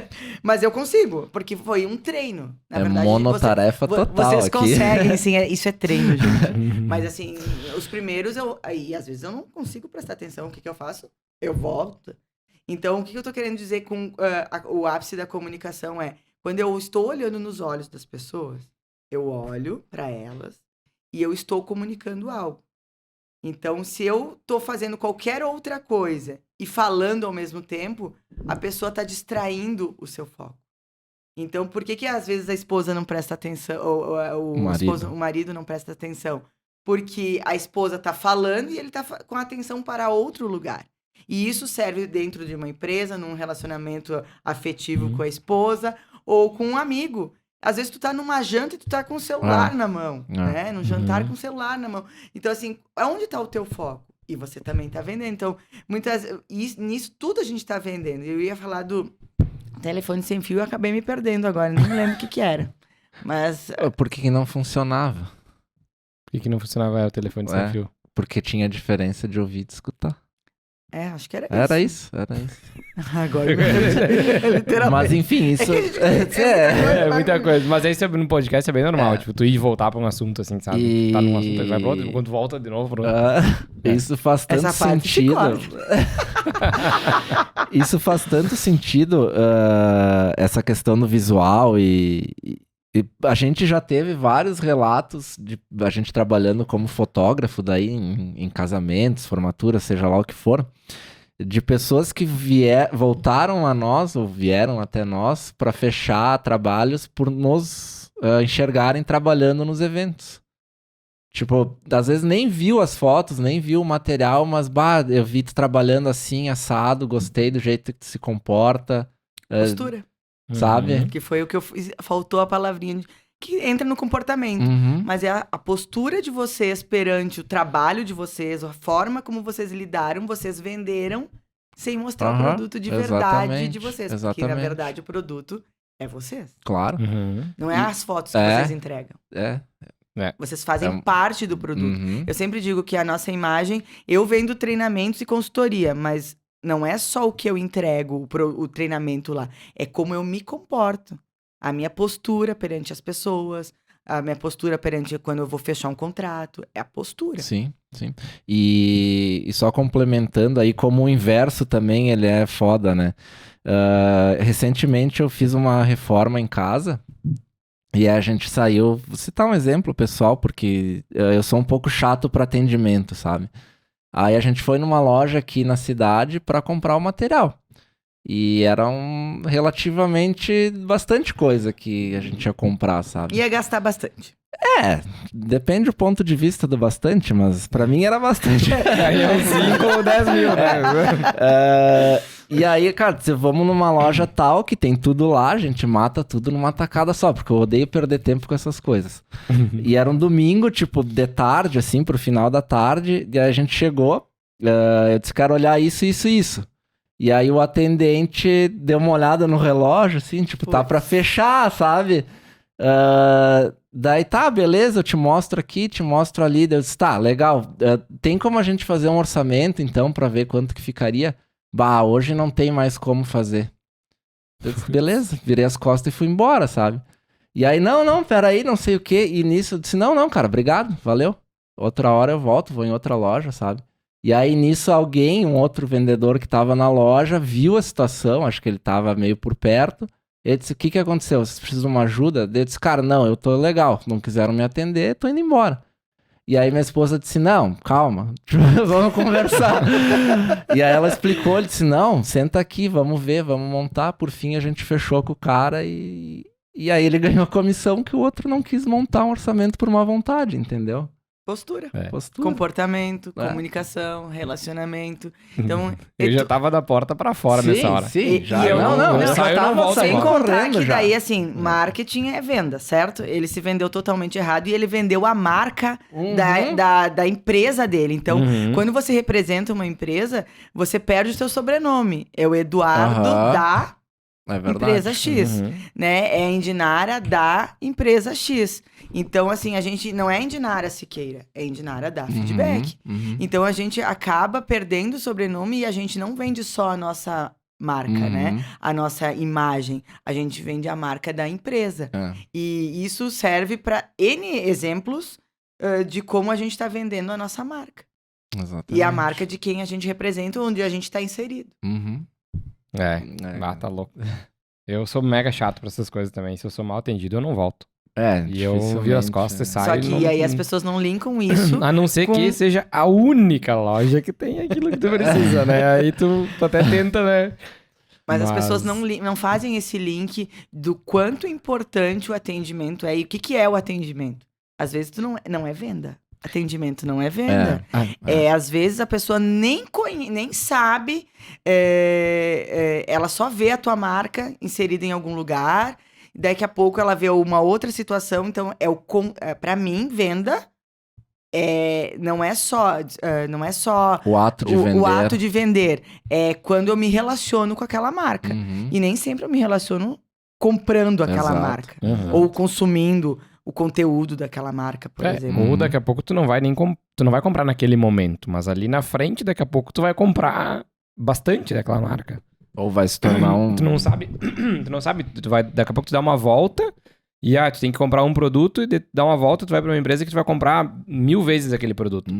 Mas eu consigo, porque foi um treino. Na É verdade, monotarefa total vocês aqui. conseguem, sim, isso é treino, gente. Mas assim, os primeiros, aí às vezes eu não consigo prestar atenção. O que eu faço? Eu volto. Então, o que eu tô querendo dizer com o ápice da comunicação é, quando eu estou olhando nos olhos das pessoas, eu olho para elas e eu estou comunicando algo. Então, se eu tô fazendo qualquer outra coisa e falando ao mesmo tempo, a pessoa tá distraindo o seu foco. Então, por que às vezes a esposa não presta atenção, ou marido. o marido não presta atenção? Porque a esposa tá falando e ele tá com a atenção para outro lugar. E isso serve dentro de uma empresa, num relacionamento afetivo com a esposa, ou com um amigo. Às vezes tu tá numa janta e tu tá com o celular na mão, né? Num jantar com o celular na mão. Então, assim, onde tá o teu foco? E você também tá vendendo. Então, nisso tudo a gente tá vendendo. Eu ia falar do telefone sem fio e acabei me perdendo agora. Nem lembro o que era. Mas, Por que não funcionava? Por que não funcionava o telefone sem fio? Porque tinha diferença de ouvir e de escutar. acho que era isso. Era isso. Agora, literalmente. Mas enfim, isso... É muita coisa. Mas aí no podcast é bem normal. Tipo, tu ir e voltar pra um assunto assim, sabe? E- Tá num assunto, vai pro outro. Quando tu volta de novo pro outro. Isso faz tanto Essa parte se sentido. corta. Isso faz tanto sentido, essa questão do visual e a gente já teve vários relatos de a gente trabalhando como fotógrafo daí em casamentos, formaturas, seja lá o que for, de pessoas que voltaram a nós ou vieram até nós para fechar trabalhos por nos enxergarem trabalhando nos eventos. Tipo, às vezes nem viu as fotos, nem viu o material, mas eu vi tu trabalhando assim, assado, gostei do jeito que tu se comporta, Postura. sabe? Que foi o que eu fiz. Faltou a palavrinha que entra no comportamento. Uhum. Mas é a postura de vocês perante o trabalho de vocês, a forma como vocês lidaram, vocês venderam sem mostrar o produto de verdade de vocês. Porque, na verdade, o produto é vocês. Claro. Não é as fotos que vocês entregam. Vocês fazem parte do produto. Uhum. Eu sempre digo que a nossa imagem... Eu vendo treinamentos e consultoria, mas não é só o que eu entrego, o treinamento lá. É como eu me comporto. A minha postura perante as pessoas, a minha postura perante quando eu vou fechar um contrato. É a postura. Sim, sim. E só complementando aí, como o inverso também, ele é foda, né? Recentemente eu fiz uma reforma em casa e a gente saiu... Vou citar um exemplo, pessoal, porque eu sou um pouco chato para atendimento, sabe? Aí a gente foi numa loja aqui na cidade para comprar o material. E era relativamente bastante coisa que a gente ia comprar, sabe? Ia gastar bastante. Depende do ponto de vista do bastante, mas pra mim era bastante. Aí é uns 5 ou 10 mil, né? E aí, cara, vamos numa loja tal que tem tudo lá, a gente mata tudo numa tacada só, porque eu odeio perder tempo com essas coisas. E era um domingo, tipo, de tarde, assim, pro final da tarde, e aí a gente chegou, eu disse, quero olhar isso, isso e isso. E aí o atendente deu uma olhada no relógio, assim, tipo, tá pra fechar, sabe? Daí tá, beleza, eu te mostro aqui, te mostro ali. Eu disse, tá, legal. Tem como a gente fazer um orçamento, então, pra ver quanto que ficaria? Bah, hoje não tem mais como fazer. Eu disse, beleza, virei as costas e fui embora, sabe? E aí, não, peraí, não sei o quê. E nisso eu disse, não, cara, obrigado, valeu. Outra hora eu volto, vou em outra loja, sabe? E aí nisso um outro vendedor que tava na loja, viu a situação, acho que ele tava meio por perto. Ele disse, o que aconteceu? Vocês precisam de uma ajuda? Eu disse, cara, não, eu tô legal, não quiseram me atender, tô indo embora. E aí minha esposa disse, não, calma, vamos conversar. E aí ela explicou, ele disse, não, senta aqui, vamos ver, vamos montar. Por fim a gente fechou com o cara e aí ele ganhou a comissão que o outro não quis montar um orçamento por má vontade, entendeu? Postura. Postura. Comportamento, comunicação, relacionamento. Então, Eu já tava da porta pra fora nessa hora. Sim, já. eu já não volto sem embora. contar que já. daí, assim, marketing é venda, certo? Ele se vendeu totalmente errado e ele vendeu a marca da empresa dele. Então, quando você representa uma empresa, você perde o seu sobrenome. É o Eduardo da É verdade. empresa X, né? É a Indinara da empresa X. Então, assim, a gente não é Indinara Siqueira, é Indinara da Feedback. Então, a gente acaba perdendo o sobrenome e a gente não vende só a nossa marca, né? A nossa imagem. A gente vende a marca da empresa. E isso serve para N exemplos de como a gente está vendendo a nossa marca. Exatamente. E a marca de quem a gente representa, onde a gente está inserido. Tá louco. Eu sou mega chato pra essas coisas também. Se eu sou mal atendido, eu não volto. E eu viro as costas e saio. Só que aí as pessoas não linkam isso. A não ser que seja a única loja que tem aquilo que tu precisa, né? Aí tu até tenta, né? Mas as pessoas não fazem esse link do quanto importante o atendimento é. E o que é o atendimento? Às vezes tu não é venda. Atendimento não é venda. Às vezes a pessoa nem sabe, ela só vê a tua marca inserida em algum lugar, daqui a pouco ela vê uma outra situação. Então, pra mim, venda não é só o ato de vender. O ato de vender. É quando eu me relaciono com aquela marca. E nem sempre eu me relaciono comprando aquela marca. Ou consumindo o conteúdo daquela marca, por exemplo. Ou daqui a pouco tu não vai comprar naquele momento, mas ali na frente, daqui a pouco tu vai comprar bastante daquela marca. Ou vai se tornar Tu não sabe, daqui a pouco tu dá uma volta e tu tem que comprar um produto e dá uma volta, tu vai pra uma empresa que tu vai comprar 1000 vezes aquele produto.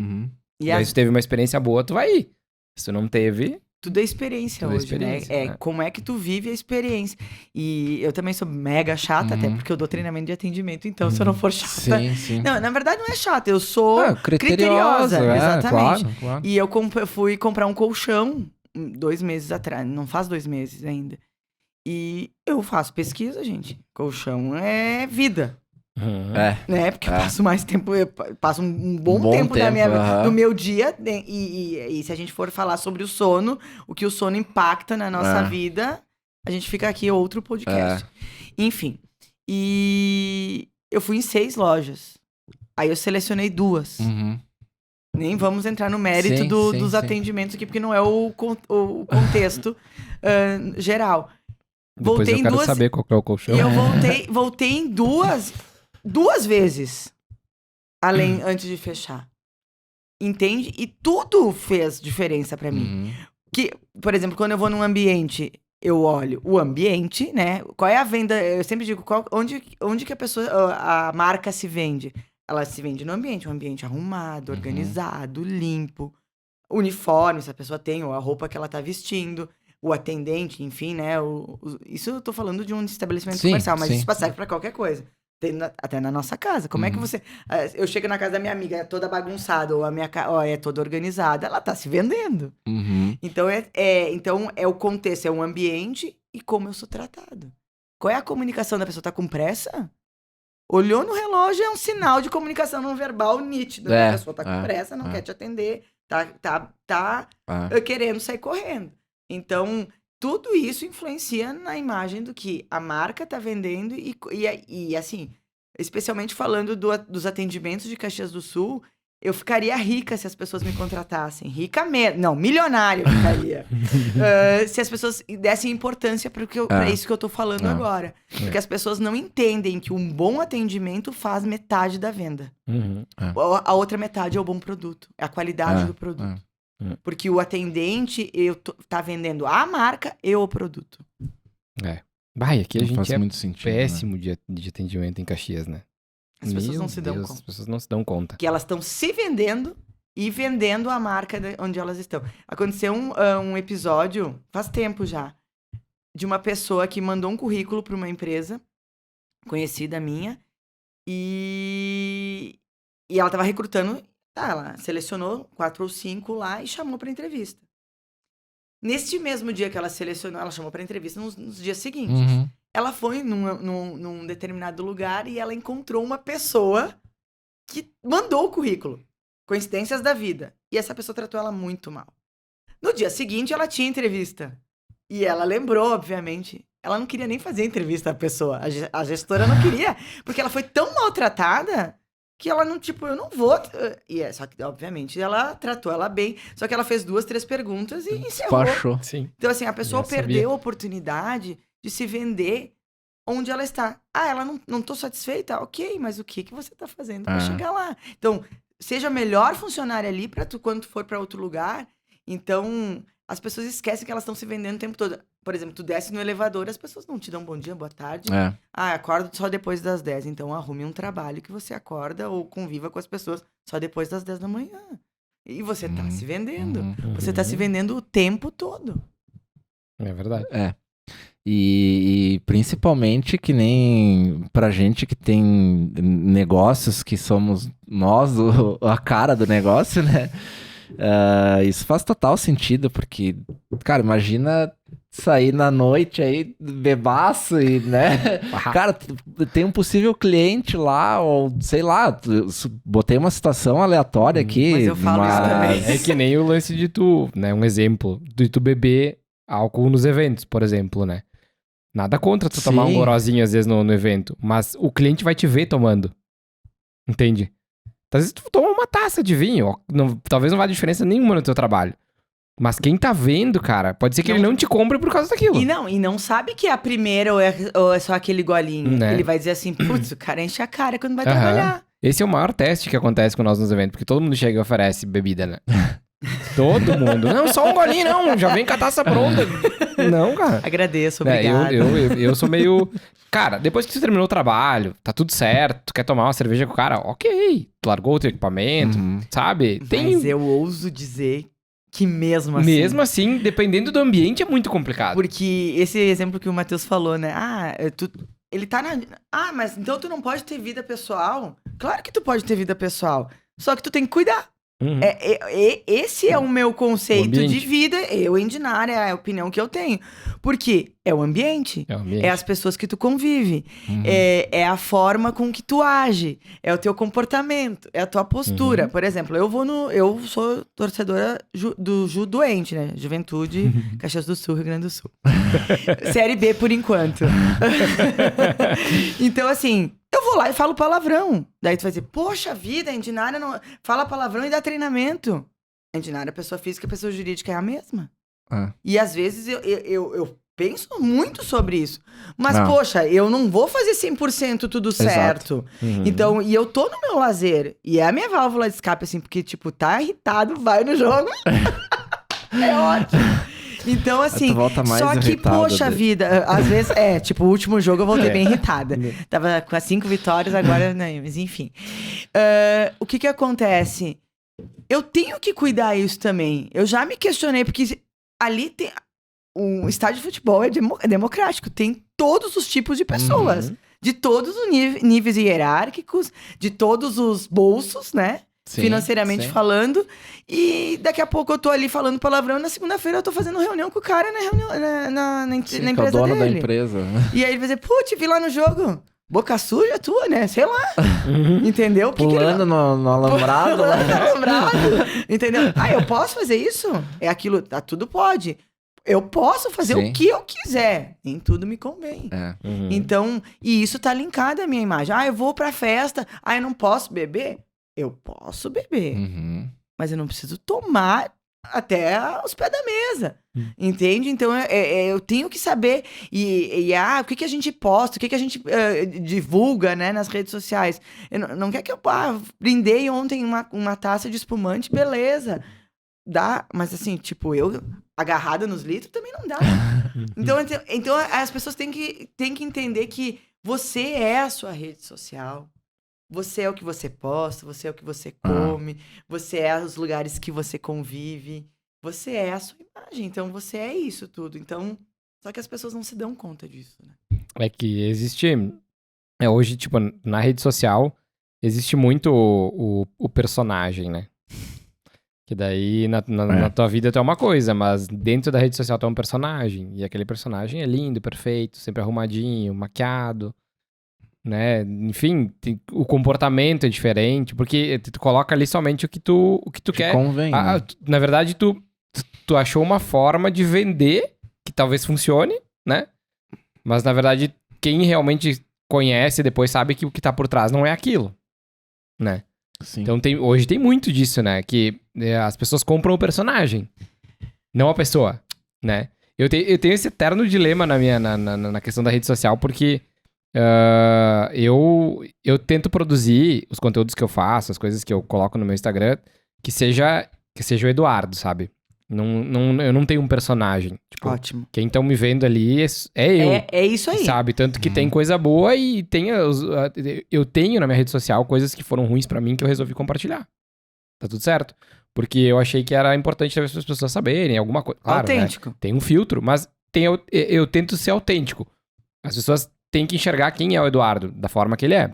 E aí se tu teve uma experiência boa, tu vai ir. Se tu não teve... Tudo é experiência hoje, né? Como é que tu vive a experiência. E eu também sou mega chata, até porque eu dou treinamento de atendimento, então se eu não for chata... Sim. Não, na verdade não é chata, eu sou criteriosa. Exatamente. Claro. E eu fui comprar um colchão 2 meses atrás, não faz 2 meses ainda. E eu faço pesquisa, gente. Colchão é vida. Né? Porque eu passo mais tempo, eu passo um bom tempo no meu dia. E se a gente for falar sobre o sono, o que o sono impacta na nossa vida, a gente fica aqui outro podcast. Enfim. E eu fui em 6 lojas. Aí eu selecionei 2. Nem vamos entrar no mérito dos atendimentos aqui, porque não é o contexto geral. Depois voltei eu quero saber qual que é o colchão. E eu voltei em 2 vezes, antes de fechar. Entende? E tudo fez diferença pra mim. Que, por exemplo, quando eu vou num ambiente, eu olho o ambiente, né? Qual é a venda? Eu sempre digo, onde que a marca se vende? Ela se vende no ambiente, um ambiente arrumado, organizado, limpo, uniforme, se a pessoa tem, ou a roupa que ela tá vestindo, o atendente, enfim, né? Isso eu tô falando de um estabelecimento comercial, mas isso serve pra qualquer coisa. Até na nossa casa. Como é que você... Eu chego na casa da minha amiga, é toda bagunçada, ou a minha casa é toda organizada, ela tá se vendendo. Então, então, é o contexto, é o ambiente e como eu sou tratado. Qual é a comunicação da pessoa? Tá com pressa? Olhou no relógio, é um sinal de comunicação não verbal nítido. A pessoa tá com pressa, não quer te atender, tá querendo sair correndo. Então... Tudo isso influencia na imagem do que a marca tá vendendo e assim, especialmente falando dos atendimentos de Caxias do Sul, eu ficaria rica se as pessoas me contratassem. Rica mesmo. Não, milionária eu ficaria. Se as pessoas dessem importância pra isso que eu tô falando agora. Porque as pessoas não entendem que um bom atendimento faz metade da venda. A outra metade é o bom produto. É a qualidade do produto. Porque o atendente tá vendendo a marca e o produto. Aqui a gente muito sentido, péssimo de atendimento em Caxias, né? As pessoas não se dão conta. As pessoas não se dão conta. Que elas estão se vendendo e vendendo a marca onde elas estão. Aconteceu um episódio, faz tempo já, de uma pessoa que mandou um currículo para uma empresa conhecida minha e ela estava recrutando. Ela selecionou 4 ou 5 lá e chamou para entrevista. Neste mesmo dia que ela selecionou, ela chamou para entrevista nos dias seguintes. Ela foi num determinado lugar e ela encontrou uma pessoa que mandou o currículo. Coincidências da vida. E essa pessoa tratou ela muito mal. No dia seguinte, ela tinha entrevista. E ela lembrou, obviamente. Ela não queria nem fazer entrevista à pessoa. A gestora não queria. Porque ela foi tão maltratada... que ela não, eu não vou... Só que, obviamente, ela tratou ela bem. Só que ela fez 2, 3 perguntas e encerrou. Despachou. Sim. Então, assim, a pessoa perdeu a oportunidade de se vender onde ela está. Ah, ela não tô satisfeita? Ok, mas o que você tá fazendo pra chegar lá? Então, seja a melhor funcionária ali pra tu quando tu for pra outro lugar. Então, as pessoas esquecem que elas estão se vendendo o tempo todo. Por exemplo, tu desce no elevador, as pessoas não te dão bom dia, boa tarde. Ah, acordo só depois das 10. Então, arrume um trabalho que você acorda ou conviva com as pessoas só depois das 10 da manhã. E você tá se vendendo. Você tá se vendendo o tempo todo. É verdade. E principalmente que nem pra gente que tem negócios que somos nós, a cara do negócio, né? Isso faz total sentido, porque, cara, imagina sair na noite aí, bebaço e, né? Cara, tem um possível cliente lá, ou sei lá, botei uma situação aleatória aqui. Mas eu falo isso também. É que nem o lance de tu, né? Um exemplo, de tu beber álcool nos eventos, por exemplo, né? Nada contra tu tomar um gorozinho às vezes no evento, mas o cliente vai te ver tomando. Entende? Às vezes tu toma uma taça de vinho, ó, talvez não vá diferença nenhuma no teu trabalho. Mas quem tá vendo, cara, pode ser que ele não te compre por causa daquilo. E não sabe que é a primeira ou é só aquele golinho. Né? Ele vai dizer assim, putz, o cara enche a cara quando vai trabalhar. Esse é o maior teste que acontece com nós nos eventos, porque todo mundo chega e oferece bebida, né? Todo mundo. Não, só um golinho não, já vem com a taça pronta. Não, cara. Agradeço, obrigado. Eu sou meio... Cara, depois que tu terminou o trabalho, tá tudo certo, tu quer tomar uma cerveja com o cara, ok. Tu largou o teu equipamento, sabe? Mas eu ouso dizer que mesmo assim... Mesmo assim, dependendo do ambiente, é muito complicado. Porque esse exemplo que o Matheus falou, né? Ele tá na... Ah, mas então tu não pode ter vida pessoal? Claro que tu pode ter vida pessoal. Só que tu tem que cuidar. Esse é o meu conceito de vida. Eu, Indinara, é a opinião que eu tenho. Porque é o ambiente. É as pessoas que tu convive. É a forma com que tu age. É o teu comportamento. É a tua postura. Por exemplo, eu sou torcedora do Ju doente, né? Juventude, Caxias do Sul, Rio Grande do Sul. Série B por enquanto. Então, assim... Eu vou lá e falo palavrão. Daí tu vai dizer, poxa vida, a Indinara não... fala palavrão e dá treinamento. A Indinara, pessoa física e pessoa jurídica é a mesma. E às vezes eu penso muito sobre isso. Mas, poxa, eu não vou fazer 100% tudo certo. Então, e eu tô no meu lazer. E é a minha válvula de escape, assim, porque, tipo, tá irritado, vai no jogo. É ótimo. Então, assim, só que, poxa vida, às vezes, tipo, o último jogo eu voltei bem irritada. Tava com as 5 vitórias, agora, né, mas enfim. O que acontece? Eu tenho que cuidar isso também. Eu já me questionei, porque ali tem... Um estádio de futebol é democrático, tem todos os tipos de pessoas. De todos os níveis hierárquicos, de todos os bolsos, né? Financeiramente falando, e daqui a pouco eu tô ali falando palavrão e na segunda-feira eu tô fazendo reunião com o cara na empresa dele. É o dono da empresa. E aí ele vai dizer, pô, te vi lá no jogo, boca suja tua, né? Sei lá. Entendeu? Pulando no alambrado. Pulando no alambrado. Entendeu? Eu posso fazer isso? É aquilo, tudo pode. Eu posso fazer o que eu quiser. Nem tudo me convém. Então, e isso tá linkado à minha imagem. Eu vou pra festa, eu não posso beber. Eu posso beber, mas eu não preciso tomar até os pés da mesa, entende? Então, eu tenho que saber, o que a gente posta, o que a gente divulga, né, nas redes sociais. Não quer que eu brindei ontem uma taça de espumante, beleza, dá, mas assim, tipo, eu agarrada nos litros também não dá. Então as pessoas têm que entender que você é a sua rede social. Você é o que você posta, você é o que você come, você é os lugares que você convive, você é a sua imagem, então você é isso tudo. Então, só que as pessoas não se dão conta disso, né? É que existe... hoje, tipo, na rede social, existe muito o personagem, né? Que daí, na tua vida tu é uma coisa, mas dentro da rede social tu é um personagem. E aquele personagem é lindo, perfeito, sempre arrumadinho, maquiado... né? Enfim, o comportamento é diferente, porque tu coloca ali somente o que tu quer. Convém, né? Na verdade, tu achou uma forma de vender que talvez funcione, né? Mas, na verdade, quem realmente conhece depois sabe que o que tá por trás não é aquilo, né? Sim. Então, hoje tem muito disso, né? Que as pessoas compram o personagem, não a pessoa, né? Eu tenho esse eterno dilema na questão da rede social, porque eu tento produzir os conteúdos que eu faço, as coisas que eu coloco no meu Instagram, que seja o Eduardo, sabe? Eu não tenho um personagem. Tipo, Ótimo. quem estão me vendo ali é eu. É isso aí. Sabe? Tanto que tem coisa boa e eu tenho na minha rede social coisas que foram ruins pra mim que eu resolvi compartilhar. Tá tudo certo. Porque eu achei que era importante talvez as pessoas saberem alguma coisa. Claro, Autêntico. Né? Tem um filtro, mas eu tento ser autêntico. As pessoas têm que enxergar quem é o Eduardo, da forma que ele é.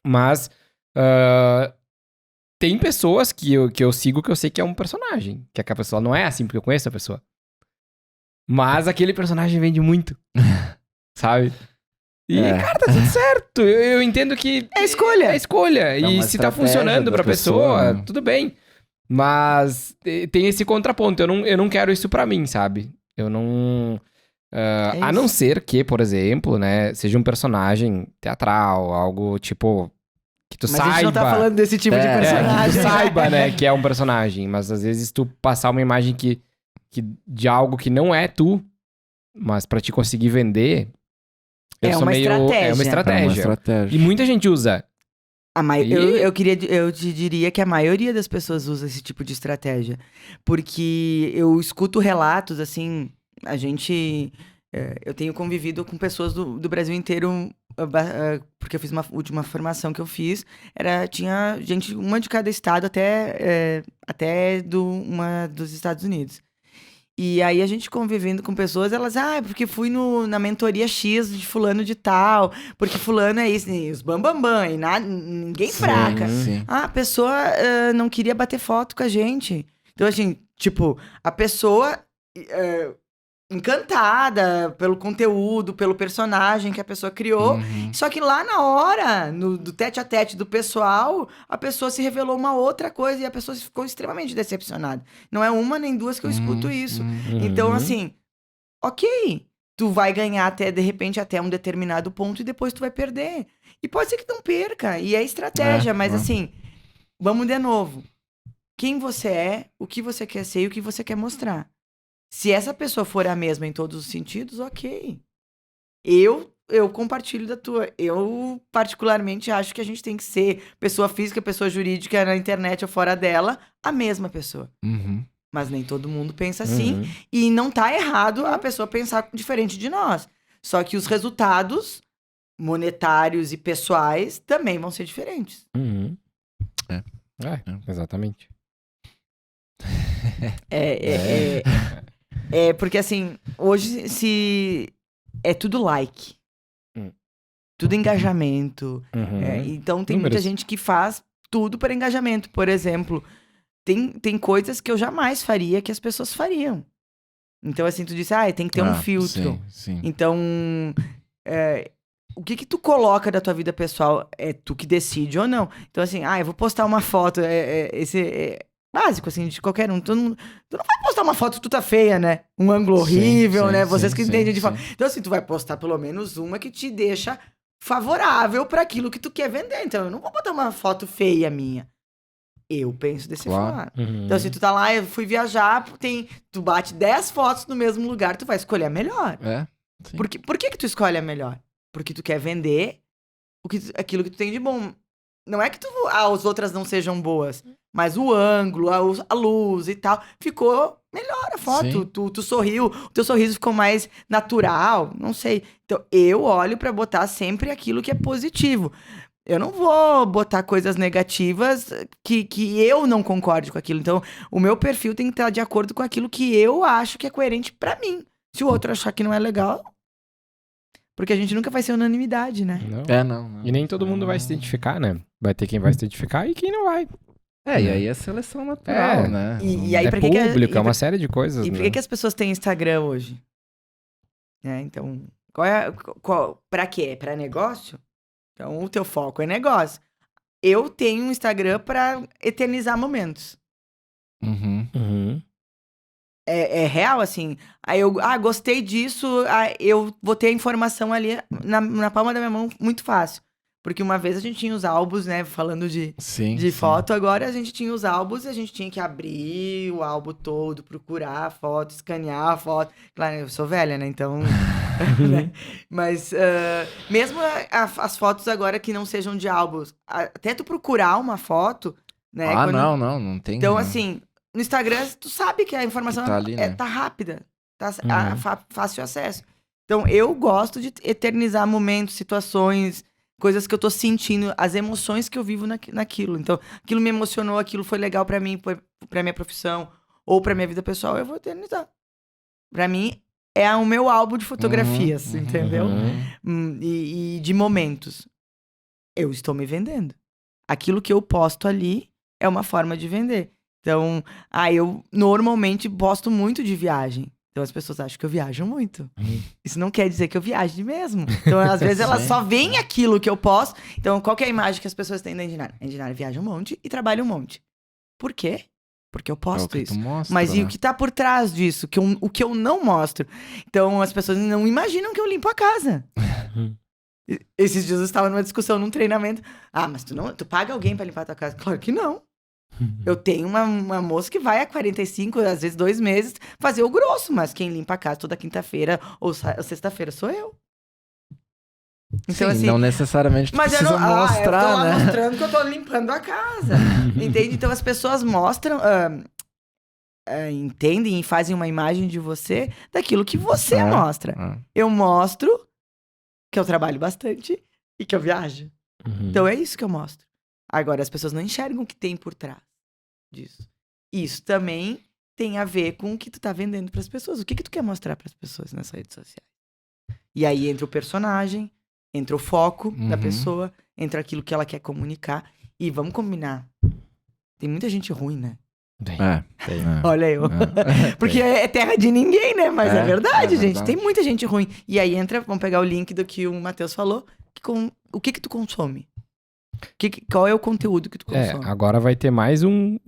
Mas tem pessoas que eu sigo que eu sei que é um personagem. Que a pessoa não é assim, porque eu conheço a pessoa. Mas aquele personagem vende muito. Sabe? E, cara, tá tudo certo. Eu entendo que... É escolha. É escolha. É E uma se tá estratégia funcionando da pra pessoa, né? tudo bem. Mas tem esse contraponto. Eu não quero isso pra mim, sabe? Eu não... a não ser que, por exemplo, né, seja um personagem teatral, algo tipo... Que tu Mas saiba... a gente não tá falando desse tipo de que personagem. tu saiba, né, que é um personagem. Mas às vezes tu passar uma imagem de algo que não é tu, mas pra te conseguir vender... É uma estratégia. É uma estratégia. É uma estratégia. E muita gente usa. Eu te diria que a maioria das pessoas usa esse tipo de estratégia. Porque eu escuto relatos, assim, eu tenho convivido com pessoas do Brasil inteiro, porque eu fiz uma última formação que eu fiz, tinha gente, uma de cada estado até uma dos Estados Unidos. E aí a gente convivendo com pessoas, elas, porque fui na mentoria X de fulano de tal, porque fulano é isso, e os bambambam, e ninguém fraca. Sim. A pessoa não queria bater foto com a gente. Então, assim, tipo, a pessoa encantada pelo conteúdo, pelo personagem que a pessoa criou. Uhum. Só que lá na hora, do tete-a-tete do pessoal, a pessoa se revelou uma outra coisa e a pessoa ficou extremamente decepcionada. Não é uma nem duas que eu escuto isso. Então, assim, ok, tu vai ganhar de repente, até um determinado ponto e depois tu vai perder. E pode ser que não perca, e é estratégia, mas assim, vamos de novo. Quem você é, o que você quer ser e o que você quer mostrar. Se essa pessoa for a mesma em todos os sentidos, ok. Eu compartilho da tua. Eu, particularmente, acho que a gente tem que ser pessoa física, pessoa jurídica, na internet ou fora dela, a mesma pessoa. Uhum. Mas nem todo mundo pensa assim. E não tá errado a pessoa pensar diferente de nós. Só que os resultados monetários e pessoais também vão ser diferentes. Exatamente. Porque assim, hoje é tudo like. Tudo engajamento. Então tem muita gente que faz tudo para engajamento. Por exemplo, tem coisas que eu jamais faria que as pessoas fariam. Então assim, tu disse, tem que ter um filtro. Sim. Então, o que tu coloca da tua vida pessoal é tu que decide ou não. Então assim, eu vou postar uma foto, básico, assim, de qualquer um. Tu não vai postar uma foto que tu tá feia, né? Um ângulo horrível, né? Vocês que entendem de foto. Então, assim, tu vai postar pelo menos uma que te deixa favorável para aquilo que tu quer vender. Então, eu não vou botar uma foto feia minha. Eu penso desse forma. Então, se tu tá lá, eu fui viajar, tu bate 10 fotos no mesmo lugar, tu vai escolher a melhor. Sim. Por que tu escolhe a melhor? Porque tu quer vender aquilo que tu tem de bom. Não é que as outras não sejam boas, mas o ângulo, a luz e tal, ficou melhor a foto. Tu sorriu, o teu sorriso ficou mais natural, não sei. Então, eu olho pra botar sempre aquilo que é positivo. Eu não vou botar coisas negativas que eu não concorde com aquilo. Então, o meu perfil tem que estar de acordo com aquilo que eu acho que é coerente pra mim. Se o outro achar que não é legal... Porque a gente nunca vai ser unanimidade, né? Não. E nem todo mundo vai se identificar, né? Vai ter quem vai se identificar e quem não vai. E aí é seleção natural, né? E aí, é público, é uma série de coisas. E por que as pessoas têm Instagram hoje? Então, pra quê? É pra negócio? Então, o teu foco é negócio. Eu tenho um Instagram pra eternizar momentos. É real, assim. Aí eu, gostei disso, eu vou ter a informação ali na palma da minha mão muito fácil. Porque uma vez a gente tinha os álbuns, né? Falando de foto, agora a gente tinha os álbuns e a gente tinha que abrir o álbum todo, procurar a foto, escanear a foto. Claro, eu sou velha, né? Então... né? Mas mesmo as fotos agora que não sejam de álbuns, até tu procurar uma foto, né? Não tem. Então, assim, no Instagram, tu sabe que a informação tá ali, né? tá rápida, tá fácil acesso. Então, eu gosto de eternizar momentos, situações, coisas que eu tô sentindo, as emoções que eu vivo naquilo. Então, aquilo me emocionou, aquilo foi legal pra mim, pra minha profissão, ou pra minha vida pessoal, eu vou eternizar. Pra mim, é o meu álbum de fotografias, entendeu? E de momentos. Eu estou me vendendo. Aquilo que eu posto ali é uma forma de vender. Então, eu normalmente posto muito de viagem. Então as pessoas acham que eu viajo muito. Isso não quer dizer que eu viaje mesmo. Então, às vezes, elas só veem aquilo que eu posto. Então, qual que é a imagem que as pessoas têm da Indinara? A Indinara viaja um monte e trabalha um monte. Por quê? Porque eu posto isso. Mostra, mas né? e o que tá por trás disso? O que eu não mostro? Então, as pessoas não imaginam que eu limpo a casa. Esses dias eu estava numa discussão, num treinamento. Mas tu paga alguém pra limpar a tua casa? Claro que não. Eu tenho uma moça que vai há 45, às vezes 2 meses, fazer o grosso. Mas quem limpa a casa toda quinta-feira ou sexta-feira sou eu. Então, sim, assim, não necessariamente tu precisa eu mostrar, eu tô lá né? mostrando que eu tô limpando a casa. Entende? Então as pessoas mostram, entendem e fazem uma imagem de você daquilo que você mostra. Eu mostro que eu trabalho bastante e que eu viajo. Então é isso que eu mostro. Agora, as pessoas não enxergam o que tem por trás disso. Isso também tem a ver com o que tu tá vendendo pras pessoas. O que tu quer mostrar pras pessoas nas redes sociais? E aí entra o personagem, entra o foco da pessoa, entra aquilo que ela quer comunicar. E vamos combinar. Tem muita gente ruim, né? Tem. Olha eu. Porque é terra de ninguém, né? Mas é verdade, gente. Tem muita gente ruim. E aí entra, vamos pegar o link do que o Matheus falou. O que tu consome? Qual é o conteúdo que tu consome? Agora vai ter mais um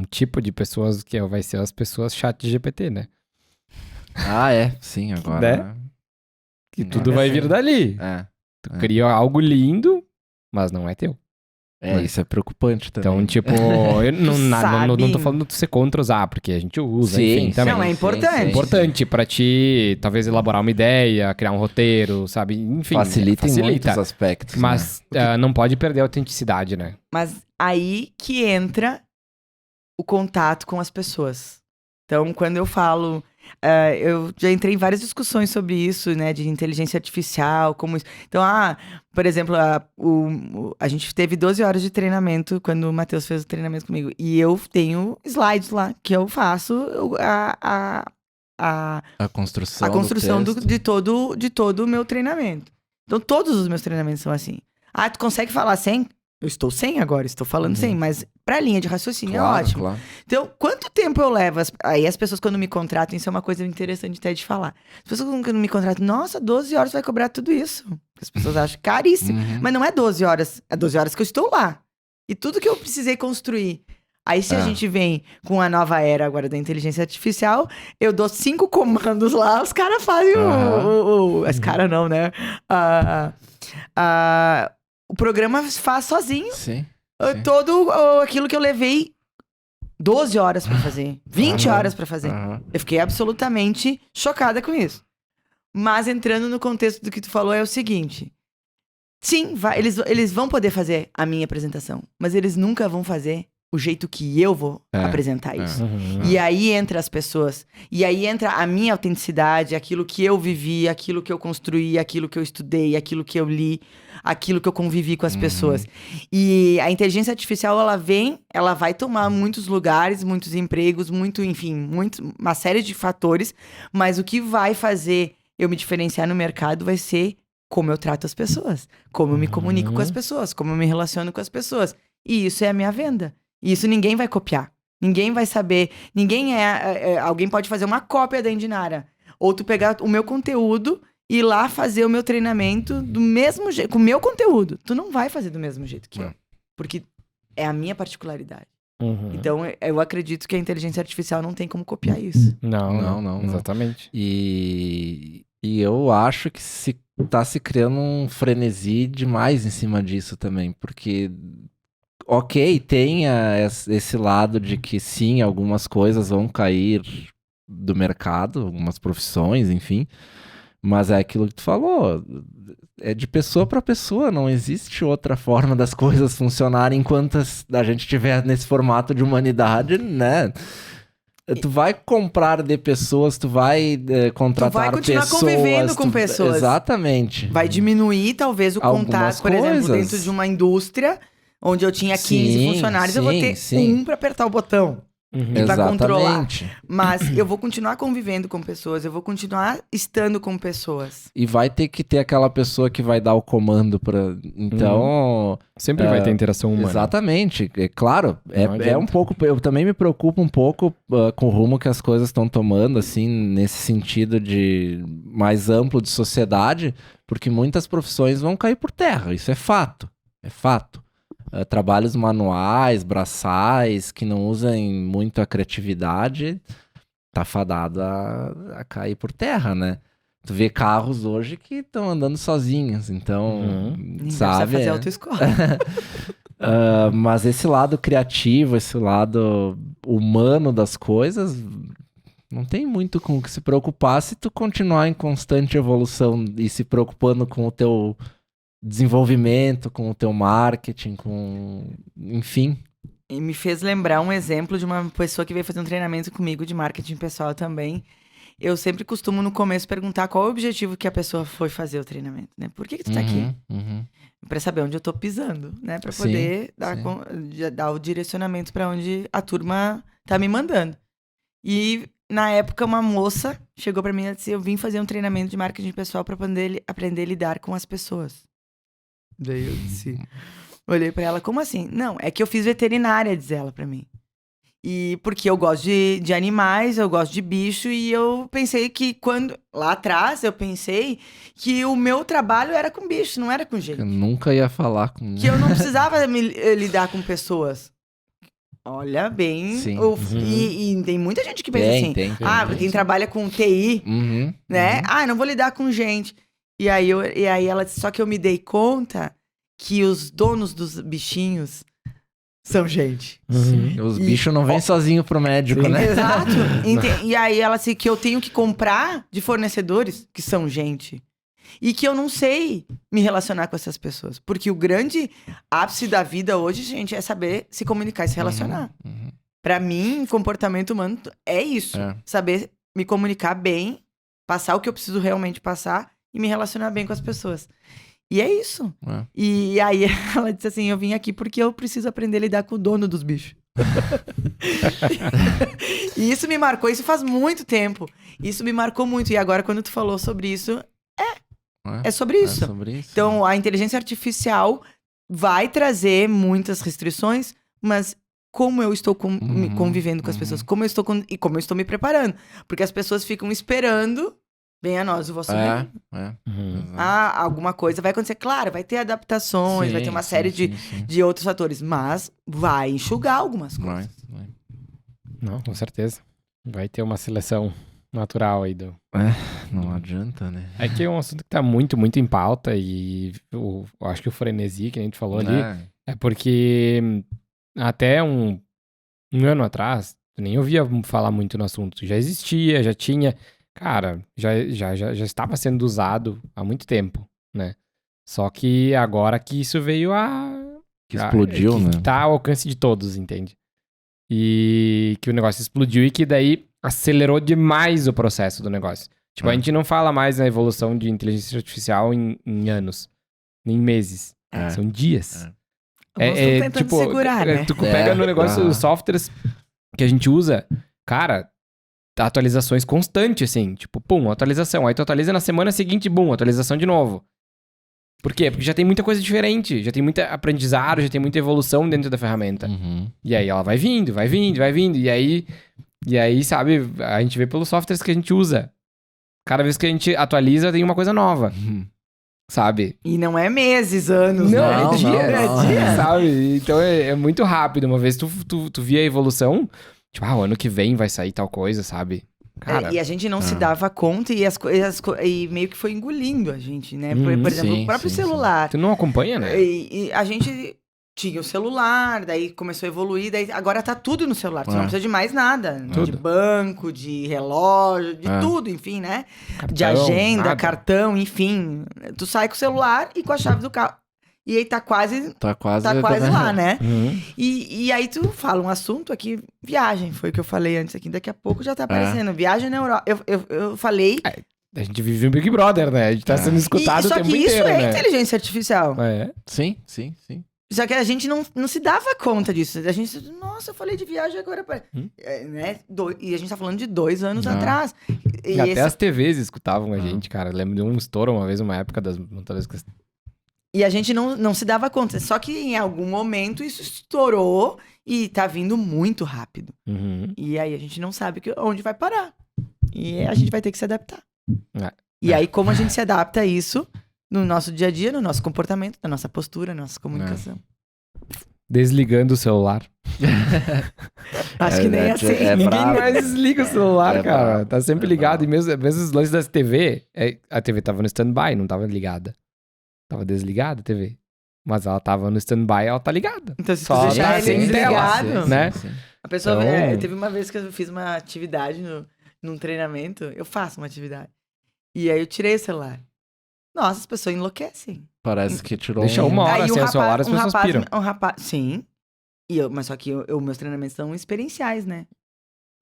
tipo de pessoas que vai ser as pessoas chat GPT, né? Sim, agora. Né? Que tudo vai vir dali. Tu cria algo lindo, mas não é teu. Isso é preocupante também. Então, tipo, eu não tô falando de você contra usar, porque a gente usa, enfim, também. Não, é importante. É importante pra ti, talvez, elaborar uma ideia, criar um roteiro, sabe? Enfim, facilita em muitos aspectos. Mas não pode perder a autenticidade, né? Mas aí que entra o contato com as pessoas. Então, quando eu falo... eu já entrei em várias discussões sobre isso, né? De inteligência artificial, como isso. Então, por exemplo, a gente teve 12 horas de treinamento quando o Matheus fez o treinamento comigo. E eu tenho slides lá, que eu faço a construção de todo o meu treinamento. Então, todos os meus treinamentos são assim. Tu consegue falar 100? Eu estou 100 agora, estou falando 100, mas pra linha de raciocínio é ótimo. Claro. Então, quanto tempo eu levo? Aí as pessoas quando me contratam, isso é uma coisa interessante até de falar. As pessoas quando me contratam, nossa, 12 horas vai cobrar tudo isso. As pessoas acham caríssimo. Mas não é 12 horas, é 12 horas que eu estou lá. E tudo que eu precisei construir. Aí se a gente vem com a nova era agora da inteligência artificial, eu dou 5 comandos lá, os caras fazem os caras não, né? O programa faz sozinho. Sim. Todo aquilo que eu levei 12 horas pra fazer, 20 horas pra fazer. Eu fiquei absolutamente chocada com isso. Mas entrando no contexto do que tu falou, é o seguinte. Sim, eles vão poder fazer a minha apresentação, mas eles nunca vão fazer o jeito que eu vou apresentar isso. E aí entra as pessoas. E aí entra a minha autenticidade, aquilo que eu vivi, aquilo que eu construí, aquilo que eu estudei, aquilo que eu li, aquilo que eu convivi com as pessoas. E a inteligência artificial, ela vai tomar muitos lugares, muitos empregos, uma série de fatores, mas o que vai fazer eu me diferenciar no mercado vai ser como eu trato as pessoas, como eu me comunico com as pessoas, como eu me relaciono com as pessoas. E isso é a minha venda. E isso ninguém vai copiar. Ninguém vai saber. Alguém pode fazer uma cópia da Indinara. Ou tu pegar o meu conteúdo e ir lá fazer o meu treinamento do mesmo jeito, com o meu conteúdo. Tu não vai fazer do mesmo jeito que eu. Porque é a minha particularidade. Então, eu acredito que a inteligência artificial não tem como copiar isso. Não. Exatamente. E eu acho que se tá se criando um frenesi demais em cima disso também, porque, ok, tem esse lado de que sim, algumas coisas vão cair do mercado, algumas profissões, enfim, mas é aquilo que tu falou, é de pessoa para pessoa, não existe outra forma das coisas funcionarem enquanto a gente estiver nesse formato de humanidade, né? Tu vai comprar de pessoas, tu vai contratar pessoas. Tu vai continuar convivendo com pessoas. Exatamente. Vai diminuir, talvez, o Algumas contato, por exemplo, coisas. dentro de uma indústria, onde eu tinha 15 funcionários, eu vou ter um para apertar o botão. E pra controlar. Exatamente. Mas eu vou continuar convivendo com pessoas, eu vou continuar estando com pessoas. E vai ter que ter aquela pessoa que vai dar o comando pra... Então... Sempre vai ter interação humana. Exatamente. É claro, Não é adianta. um pouco... Eu também me preocupo um pouco com o rumo que as coisas estão tomando, assim, nesse sentido de mais amplo de sociedade, porque muitas profissões vão cair por terra. Isso é fato. É fato. Trabalhos manuais, braçais, que não usem muito a criatividade, tá fadado a cair por terra, né? Tu vê carros hoje que estão andando sozinhos, então, Ninguém sabe? precisa fazer autoescola. Mas esse lado criativo, esse lado humano das coisas, não tem muito com o que se preocupar se tu continuar em constante evolução e se preocupando com o teu desenvolvimento, com o teu marketing, enfim. E me fez lembrar um exemplo de uma pessoa que veio fazer um treinamento comigo de marketing pessoal também. Eu sempre costumo no começo perguntar qual é o objetivo que a pessoa foi fazer o treinamento, né? Por que tu tá aqui? Pra saber onde eu tô pisando, né? Pra poder dar o direcionamento pra onde a turma tá me mandando. E na época uma moça chegou pra mim e disse: eu vim fazer um treinamento de marketing pessoal pra poder aprender a lidar com as pessoas. Daí eu disse, olhei pra ela, como assim? Não, é que eu fiz veterinária, diz ela pra mim. E porque eu gosto de animais, eu gosto de bicho, e eu pensei que lá atrás, eu pensei que o meu trabalho era com bicho, não era com gente. Eu nunca ia falar com... Que eu não precisava lidar com pessoas. Olha bem, Sim. E tem muita gente que pensa assim, tem quem trabalha com TI, né? Eu não vou lidar com gente. E aí ela disse, só que eu me dei conta que os donos dos bichinhos são gente. Os bichos não vêm sozinhos pro médico, né? Exato. E aí ela disse que eu tenho que comprar de fornecedores que são gente. E que eu não sei me relacionar com essas pessoas. Porque o grande ápice da vida hoje, gente, é saber se comunicar e se relacionar. Pra mim, comportamento humano é isso. Saber me comunicar bem, passar o que eu preciso realmente passar e me relacionar bem com as pessoas. E é isso. E aí ela disse assim, eu vim aqui porque eu preciso aprender a lidar com o dono dos bichos. E isso me marcou, isso faz muito tempo. Isso me marcou muito. E agora, quando tu falou sobre isso, é sobre isso. É sobre isso. Então, a inteligência artificial vai trazer muitas restrições, mas como eu estou convivendo com as pessoas, como eu estou me preparando. Porque as pessoas ficam esperando, bem a nós, o vosso reino. Alguma coisa vai acontecer. Claro, vai ter adaptações, vai ter uma série de outros fatores, mas vai enxugar algumas coisas. Vai. Não, com certeza. Vai ter uma seleção natural aí do... Não adianta, né? É que é um assunto que tá muito, muito em pauta e eu acho que o frenesi que a gente falou ali é porque até um ano atrás, eu nem ouvia falar muito no assunto. Já existia, já tinha... Cara, já estava sendo usado há muito tempo, né? Só que agora que isso veio Que explodiu, né? Que tá ao alcance de todos, entende? E que o negócio explodiu e que daí acelerou demais o processo do negócio. Tipo, a gente não fala mais na evolução de inteligência artificial em anos, nem em meses. São dias. Estão tentando segurar, né? Tu pega no negócio os softwares que a gente usa, cara... atualizações constantes, assim. Tipo, pum, atualização. Aí tu atualiza na semana seguinte, bum, atualização de novo. Por quê? Porque já tem muita coisa diferente. Já tem muito aprendizado, já tem muita evolução dentro da ferramenta. E aí ela vai vindo. E aí, sabe, a gente vê pelos softwares que a gente usa. Cada vez que a gente atualiza, tem uma coisa nova. Sabe? E não é meses, anos, não, né? É dia, dia. Sabe? Então é muito rápido. Uma vez tu via a evolução... Tipo, o ano que vem vai sair tal coisa, sabe? Cara, E a gente não se dava conta e meio que foi engolindo a gente, né? Por exemplo, sim, o próprio sim, celular. tu não acompanha, né? E a gente tinha o celular, daí começou a evoluir, daí agora tá tudo no celular. Tu não precisa de mais nada. Tudo. De banco, de relógio, de tudo, enfim, né? De agenda, nada. cartão, enfim. Tu sai com o celular e com a chave do carro. E aí tá quase lá, né? Uhum. E aí tu fala um assunto aqui, viagem, foi o que eu falei antes aqui, daqui a pouco já tá aparecendo, viagem na Europa. Eu falei... A gente vive um Big Brother, né? A gente tá sendo escutado o tempo inteiro, Só que isso é né? inteligência artificial. É. Sim. Só que a gente não se dava conta disso. A gente, nossa, eu falei de viagem agora, né? E a gente tá falando de 2 anos atrás. E até as TVs escutavam a gente, cara. Eu lembro de um estouro uma vez, uma época das montadas que... E a gente não se dava conta. Só que em algum momento isso estourou e tá vindo muito rápido. Uhum. E aí a gente não sabe onde vai parar. E a gente vai ter que se adaptar. É. E aí, como a gente se adapta a isso no nosso dia a dia, no nosso comportamento, na nossa postura, na nossa comunicação. Desligando o celular. Acho que nem assim. Ninguém brabo. mais desliga o celular, É cara. brabo, Tá sempre é ligado. brabo. E mesmo os lances das TV, a TV tava no stand-by, não tava ligada. Tava desligada a TV. Mas ela tava no stand-by, ela tá ligada. Então, se tu Só deixar tá ele sem tela, desligado, né? a pessoa... Então- teve uma vez que eu fiz uma atividade num treinamento, eu faço uma atividade. E aí eu tirei o celular. Nossa, as pessoas enlouquecem. Parece que tirou Deixa uma hora Aí sem o celular, as pessoas piram. Sim. Mas só que meus treinamentos são experienciais, né?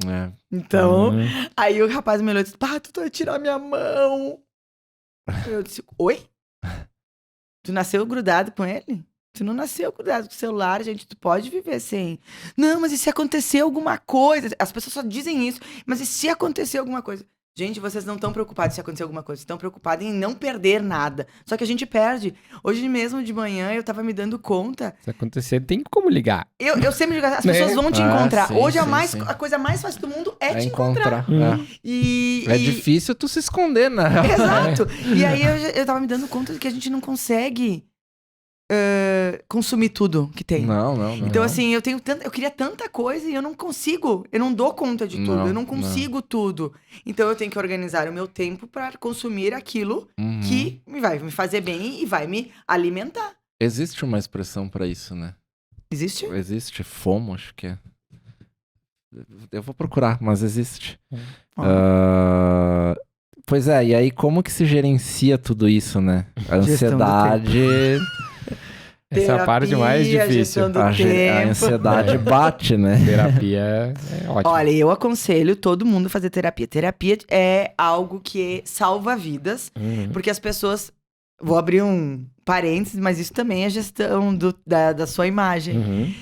É. Então, Uhum. aí o rapaz me olhou e disse, tu vai tirar minha mão. Eu disse, oi? Tu nasceu grudado com ele? Tu não nasceu grudado com o celular, gente. Tu pode viver sem. Não, mas e se acontecer alguma coisa? As pessoas só dizem isso. Mas e se acontecer alguma coisa? Gente, vocês não estão preocupados se acontecer alguma coisa. Estão preocupados em não perder nada. Só que a gente perde. Hoje mesmo de manhã eu tava me dando conta. Se acontecer, tem como ligar. Eu sempre digo, as pessoas vão te encontrar. Sim, Hoje sim. a coisa mais fácil do mundo é te encontrar. É difícil tu se esconder, né? Exato. E aí eu tava me dando conta de que a gente não consegue consumir tudo que tem. Não. Então, assim, eu queria tanta coisa e eu não consigo. Eu não dou conta de tudo. Não, Eu não consigo tudo. Então, eu tenho que organizar o meu tempo pra consumir aquilo que vai me fazer bem e vai me alimentar. Existe uma expressão pra isso, né? Existe? Existe FOMO, acho que é. Eu vou procurar, mas existe. Pois é, e aí como que se gerencia tudo isso, né? A Gestão do ansiedade... Essa é a parte mais Terapia, difícil. gestão do A tempo. ansiedade bate, né? Terapia é ótimo. Olha, eu aconselho todo mundo a fazer terapia. Terapia é algo que salva vidas, Uhum. porque as pessoas... Vou abrir um parênteses, mas isso também é gestão da sua imagem. Uhum.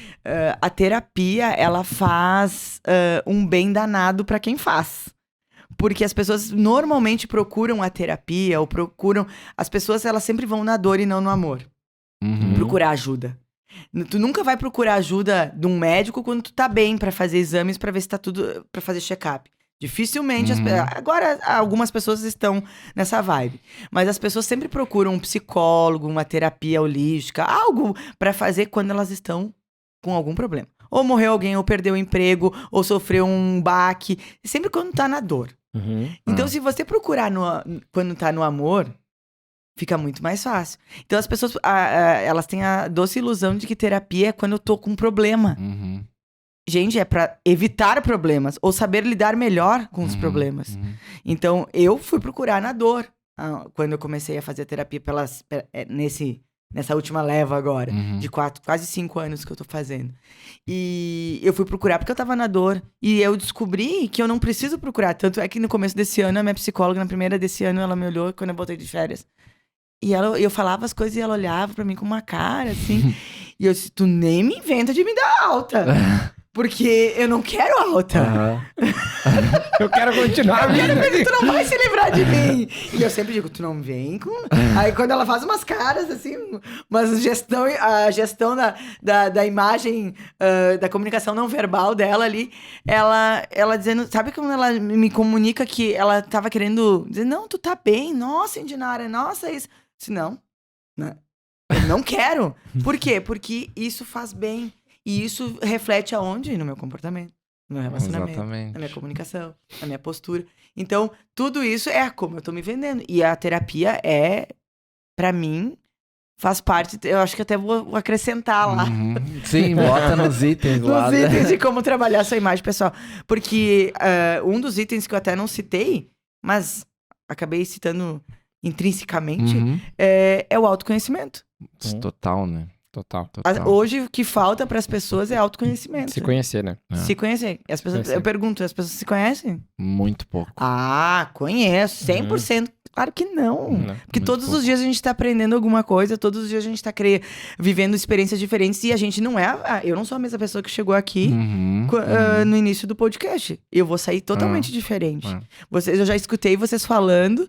A terapia, ela faz um bem danado pra quem faz. Porque as pessoas normalmente procuram a terapia ou procuram... As pessoas, elas sempre vão na dor e não no amor. Procurar ajuda. Tu nunca vai procurar ajuda de um médico quando tu tá bem pra fazer exames, pra ver se tá tudo... Pra fazer check-up. Dificilmente... Agora, algumas pessoas estão nessa vibe. Mas as pessoas sempre procuram um psicólogo, uma terapia holística, algo pra fazer quando elas estão com algum problema. Ou morreu alguém, ou perdeu o emprego, ou sofreu um baque. Sempre quando tá na dor. Uhum. Então, se você procurar quando tá no amor, fica muito mais fácil. Então, as pessoas, elas têm a doce ilusão de que terapia é quando eu tô com um problema. Gente, é pra evitar problemas, ou saber lidar melhor com os problemas. Então, eu fui procurar na dor, quando eu comecei a fazer terapia nessa última leva agora, de quase 5 anos que eu tô fazendo. E eu fui procurar porque eu tava na dor. E eu descobri que eu não preciso procurar. Tanto é que no começo desse ano, a minha psicóloga, na primeira desse ano, ela me olhou quando eu voltei de férias. E eu falava as coisas e ela olhava pra mim com uma cara, assim. E eu disse, tu nem me inventa de me dar alta. Porque eu não quero alta. Eu quero continuar Eu quero vindo. ver que tu não vai se livrar de mim. E eu sempre digo, tu não vem com... Aí quando ela faz umas caras, assim, mas a gestão da imagem, da comunicação não verbal dela ali, ela dizendo... Sabe como ela me comunica que ela tava querendo dizer, não, tu tá bem, nossa, Indinara, nossa, isso... Se não, eu não quero. Por quê? Porque isso faz bem. E isso reflete aonde? No meu comportamento. no meu relacionamento, Exatamente. na minha comunicação, na minha postura. Então, tudo isso é como eu tô me vendendo. E a terapia pra mim, faz parte, eu acho que até vou acrescentar lá. Uhum. Sim, bota nos itens lá. Nos itens de como trabalhar a sua imagem pessoal. Porque um dos itens que eu até não citei, mas acabei citando intrinsecamente, Uhum. é o autoconhecimento. Total, né? Total. Hoje, o que falta para as pessoas é autoconhecimento. Se conhecer, né? Se conhecer. As pessoas, Conhecer. eu pergunto, as pessoas se conhecem? Muito pouco. Ah, conheço, 100%. Claro que não. Não. Porque Muito todos pouco. os dias a gente tá aprendendo alguma coisa, todos os dias a gente tá vivendo experiências diferentes e a gente não é. Eu não sou a mesma pessoa que chegou aqui Uhum. no início do podcast. Eu vou sair totalmente diferente. É. Eu já escutei vocês falando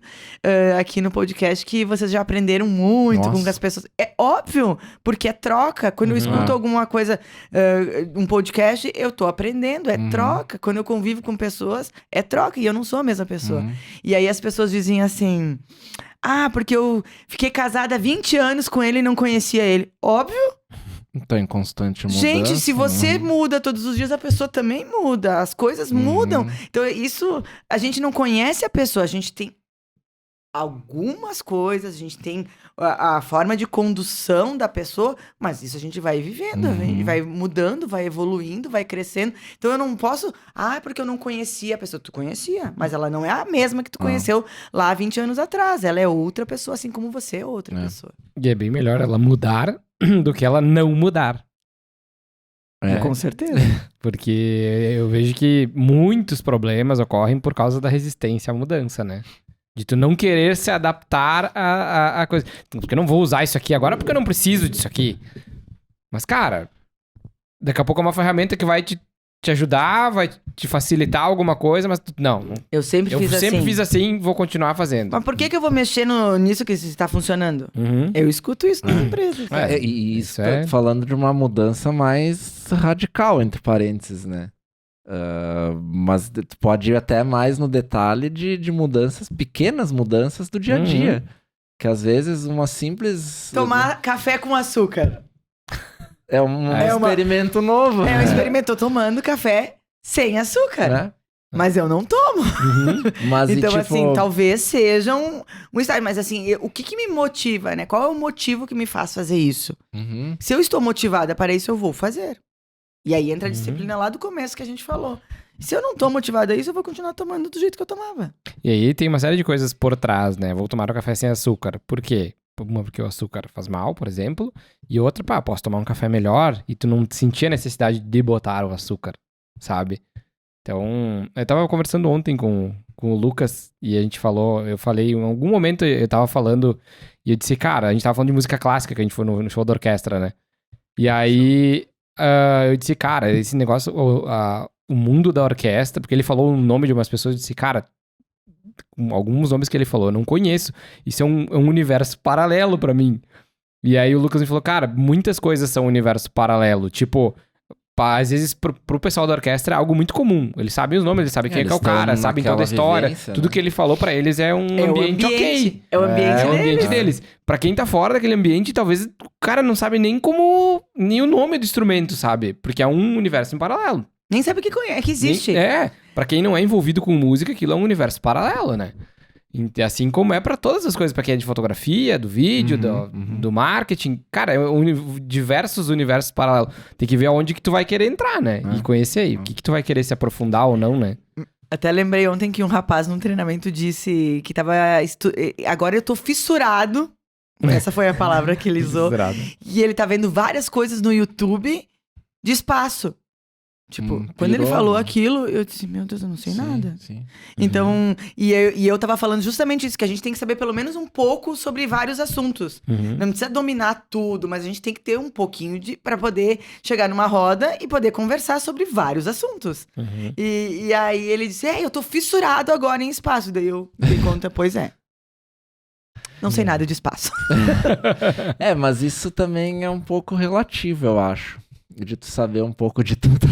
aqui no podcast que vocês já aprenderam muito Nossa. com as pessoas. É óbvio, porque é troca. Quando eu escuto alguma coisa, um podcast, eu tô aprendendo. É troca. Quando eu convivo com pessoas, é troca. E eu não sou a mesma pessoa. E aí as pessoas dizem assim: porque eu fiquei casada há 20 anos com ele e não conhecia ele. Óbvio. Tô em constante mudança. Gente, se você muda todos os dias, a pessoa também muda. As coisas mudam. Então, isso, a gente não conhece a pessoa. A gente tem algumas coisas, a gente tem a forma de condução da pessoa, mas isso a gente vai vivendo, a gente vai mudando, vai evoluindo, vai crescendo. Então eu não posso, porque eu não conhecia a pessoa. Tu conhecia, mas ela não é a mesma que tu conheceu lá há 20 anos atrás. Ela é outra pessoa, assim como você é outra pessoa. E é bem melhor ela mudar do que ela não mudar. Com certeza. Porque eu vejo que muitos problemas ocorrem por causa da resistência à mudança, né? De tu não querer se adaptar a coisa. Porque eu não vou usar isso aqui agora porque eu não preciso disso aqui. Mas, cara, daqui a pouco é uma ferramenta que vai te ajudar, vai te facilitar alguma coisa, mas não. Eu sempre fiz assim, vou continuar fazendo. Mas por que eu vou mexer nisso que está funcionando? Eu escuto isso nas empresas. E isso falando de uma mudança mais radical, entre parênteses, né? Mas tu pode ir até mais no detalhe de mudanças, pequenas mudanças do dia a dia. Que às vezes uma simples... Tomar café com açúcar. É um experimento novo. É um experimento. Tô tomando café sem açúcar. Né? Mas eu não tomo. Mas, então, tipo... assim, talvez seja um estágio. Mas, assim, o que me motiva, né? Qual é o motivo que me faz fazer isso? Se eu estou motivada para isso, eu vou fazer. E aí entra a disciplina lá do começo que a gente falou. Se eu não tô motivada a isso, eu vou continuar tomando do jeito que eu tomava. E aí tem uma série de coisas por trás, né? Vou tomar um café sem açúcar. Por quê? Uma, porque o açúcar faz mal, por exemplo. E outra, posso tomar um café melhor e tu não sentir a necessidade de botar o açúcar, sabe? Então, eu tava conversando ontem com o Lucas e a gente eu falei, em algum momento eu tava falando e eu disse, cara, a gente tava falando de música clássica, que a gente foi no show da orquestra, né? E aí... eu disse, cara, esse negócio, o mundo da orquestra, porque ele falou o nome de umas pessoas, eu disse, cara, alguns nomes que ele falou, eu não conheço. Isso é um universo paralelo pra mim. E aí o Lucas me falou, cara, muitas coisas são um universo paralelo. Tipo, às vezes pro pessoal da orquestra é algo muito comum. Eles sabem os nomes, eles sabem quem é que é o cara, sabem toda a história. Vivência, tudo que ele falou pra eles é um ambiente ok. É o ambiente deles. Pra quem tá fora daquele ambiente, talvez o cara não sabe nem o nome do instrumento, sabe? Porque é um universo em paralelo. Nem sabe que existe. Pra quem não é envolvido com música, aquilo é um universo paralelo, né? Assim como é pra todas as coisas, pra quem é de fotografia, do vídeo, do marketing. Cara, diversos universos paralelos. Tem que ver aonde que tu vai querer entrar, né? E conhecer aí. O que tu vai querer se aprofundar ou não, né? Até lembrei ontem que um rapaz num treinamento disse que tava... Agora eu tô fissurado. Essa foi a palavra que ele usou. E ele tá vendo várias coisas no YouTube de espaço. Tipo, quando ele falou aquilo, eu disse, meu Deus, eu não sei nada. Sim. Então, e eu tava falando justamente isso, que a gente tem que saber pelo menos um pouco sobre vários assuntos. Não precisa dominar tudo, mas a gente tem que ter um pouquinho pra poder chegar numa roda e poder conversar sobre vários assuntos. E aí ele disse, eu tô fissurado agora em espaço. Daí eu dei conta, pois é. Não sei nada de espaço. Mas isso também é um pouco relativo, eu acho. De tu saber um pouco de tudo.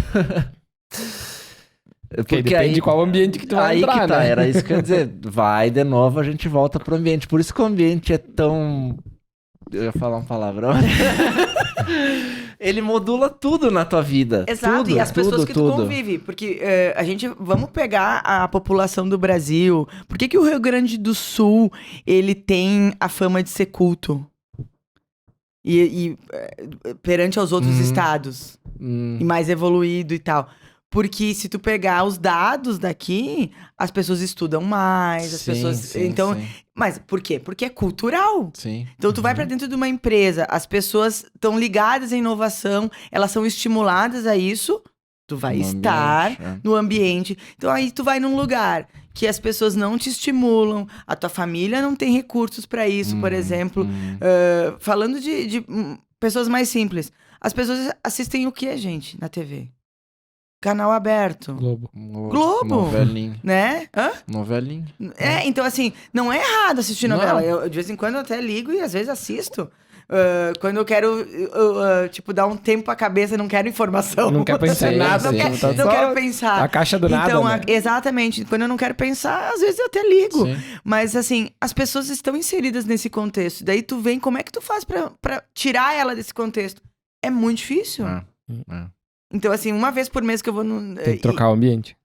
Porque depende de qual ambiente que tu vai entrar, que tá, né? era isso que eu ia dizer. Vai, de novo, a gente volta pro ambiente. Por isso que o ambiente é tão Eu ia falar um palavrão. Ele modula tudo na tua vida. Exato, tudo, e as pessoas que tu tudo. convive. Porque vamos pegar a população do Brasil. Por que o Rio Grande do Sul, ele tem a fama de ser culto? Perante aos outros estados. E mais evoluído e tal. Porque se tu pegar os dados daqui, as pessoas estudam mais, as pessoas... Sim. Mas por quê? Porque é cultural. Sim. Então tu vai pra dentro de uma empresa, as pessoas estão ligadas à inovação, elas são estimuladas a isso, tu vai estar no ambiente. Então aí tu vai num lugar que as pessoas não te estimulam, a tua família não tem recursos pra isso, por exemplo. Falando de pessoas mais simples, as pessoas assistem o que, gente, na TV? Canal aberto. Globo. Novelinha. Né? Hã? Novelinha. Então assim, não é errado assistir novela. Eu, de vez em quando, eu até ligo e às vezes assisto. Quando eu quero, tipo, dar um tempo à cabeça, não quero informação. Não quer pensar em nada. Não quero pensar. A caixa do nada, então, né? Exatamente. Quando eu não quero pensar, às vezes eu até ligo. Sim. Mas, assim, as pessoas estão inseridas nesse contexto. Daí tu vem, como é que tu faz pra tirar ela desse contexto? É muito difícil. Então, assim, uma vez por mês que eu vou no... Tem que trocar o ambiente.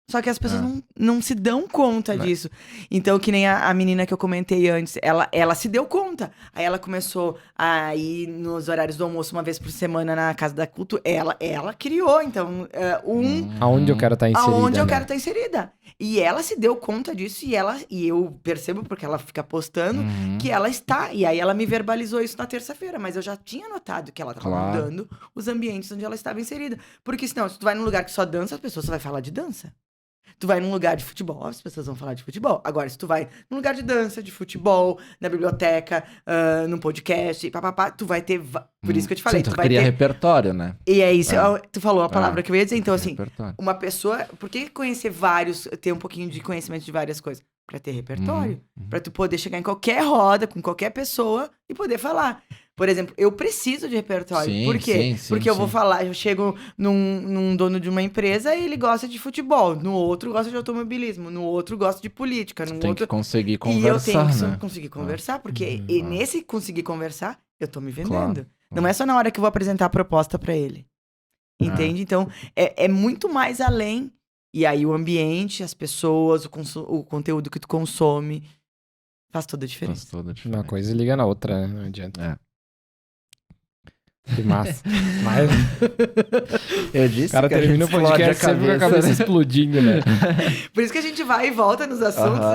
Só que as pessoas não se dão conta disso. Então, que nem a menina que eu comentei antes, ela se deu conta. Aí ela começou a ir nos horários do almoço uma vez por semana na Casa da Cultura. Ela criou, então, Aonde eu quero estar inserida. aonde eu né? quero estar inserida. E ela se deu conta disso e eu percebo, porque ela fica postando, que ela está. E aí ela me verbalizou isso na terça-feira, mas eu já tinha notado que ela estava mudando os ambientes onde ela estava inserida. Porque senão, se tu vai num lugar que só dança, as pessoas só vai falar de dança. Tu vai num lugar de futebol, as pessoas vão falar de futebol. Agora, se tu vai num lugar de dança, de futebol, na biblioteca, num podcast, papapá, tu vai ter... Por isso que eu te falei. Sim, tu vai cria ter... repertório, né? E é isso, tu falou a palavra que eu ia dizer. Então, assim, repertório. uma pessoa... Por que conhecer ter um pouquinho de conhecimento de várias coisas? Pra ter repertório. Pra tu poder chegar em qualquer roda, com qualquer pessoa e poder falar. Por exemplo, eu preciso de repertório. Sim, Por quê? sim, Porque eu vou falar, eu chego num dono de uma empresa e ele gosta de futebol. No outro gosta de automobilismo. No outro gosta de política. No Tem outro... que conseguir E eu tenho conversar, que né? conseguir conversar, porque nesse conseguir conversar, eu tô me vendendo. Claro. Não é só na hora que eu vou apresentar a proposta pra ele. Entende? Então, é muito mais além. E aí o ambiente, as pessoas, o conteúdo que tu consome, faz toda a diferença. Uma coisa liga na outra, né? Não adianta. Que massa. Mas Eu disse o cara que a termina o gente explode podcast sempre com a cabeça explodindo, né? Por isso que a gente vai e volta nos assuntos.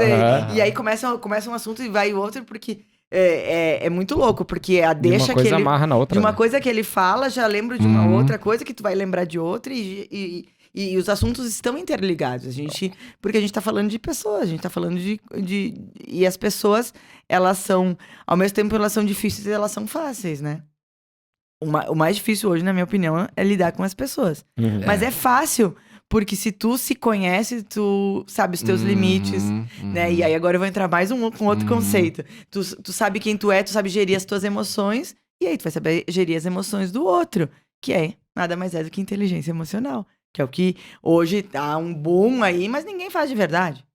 E aí começa um assunto e vai o outro, porque é muito louco. Porque a deixa uma coisa que ele... amarra na outra. De uma né? coisa que ele fala, já lembro de uma outra coisa que tu vai lembrar de outra e os assuntos estão interligados. Porque a gente tá falando de pessoas, a gente tá falando e as pessoas, elas são, ao mesmo tempo elas são difíceis e elas são fáceis, né? O mais difícil hoje, na minha opinião, é lidar com as pessoas. Mas é fácil, porque se tu se conhece, tu sabe os teus limites, né? E aí agora eu vou entrar mais com outro conceito. Tu sabe quem tu é, tu sabe gerir as tuas emoções, e aí tu vai saber gerir as emoções do outro, que é nada mais é do que inteligência emocional. Que é o que hoje tá um boom aí, mas ninguém faz de verdade.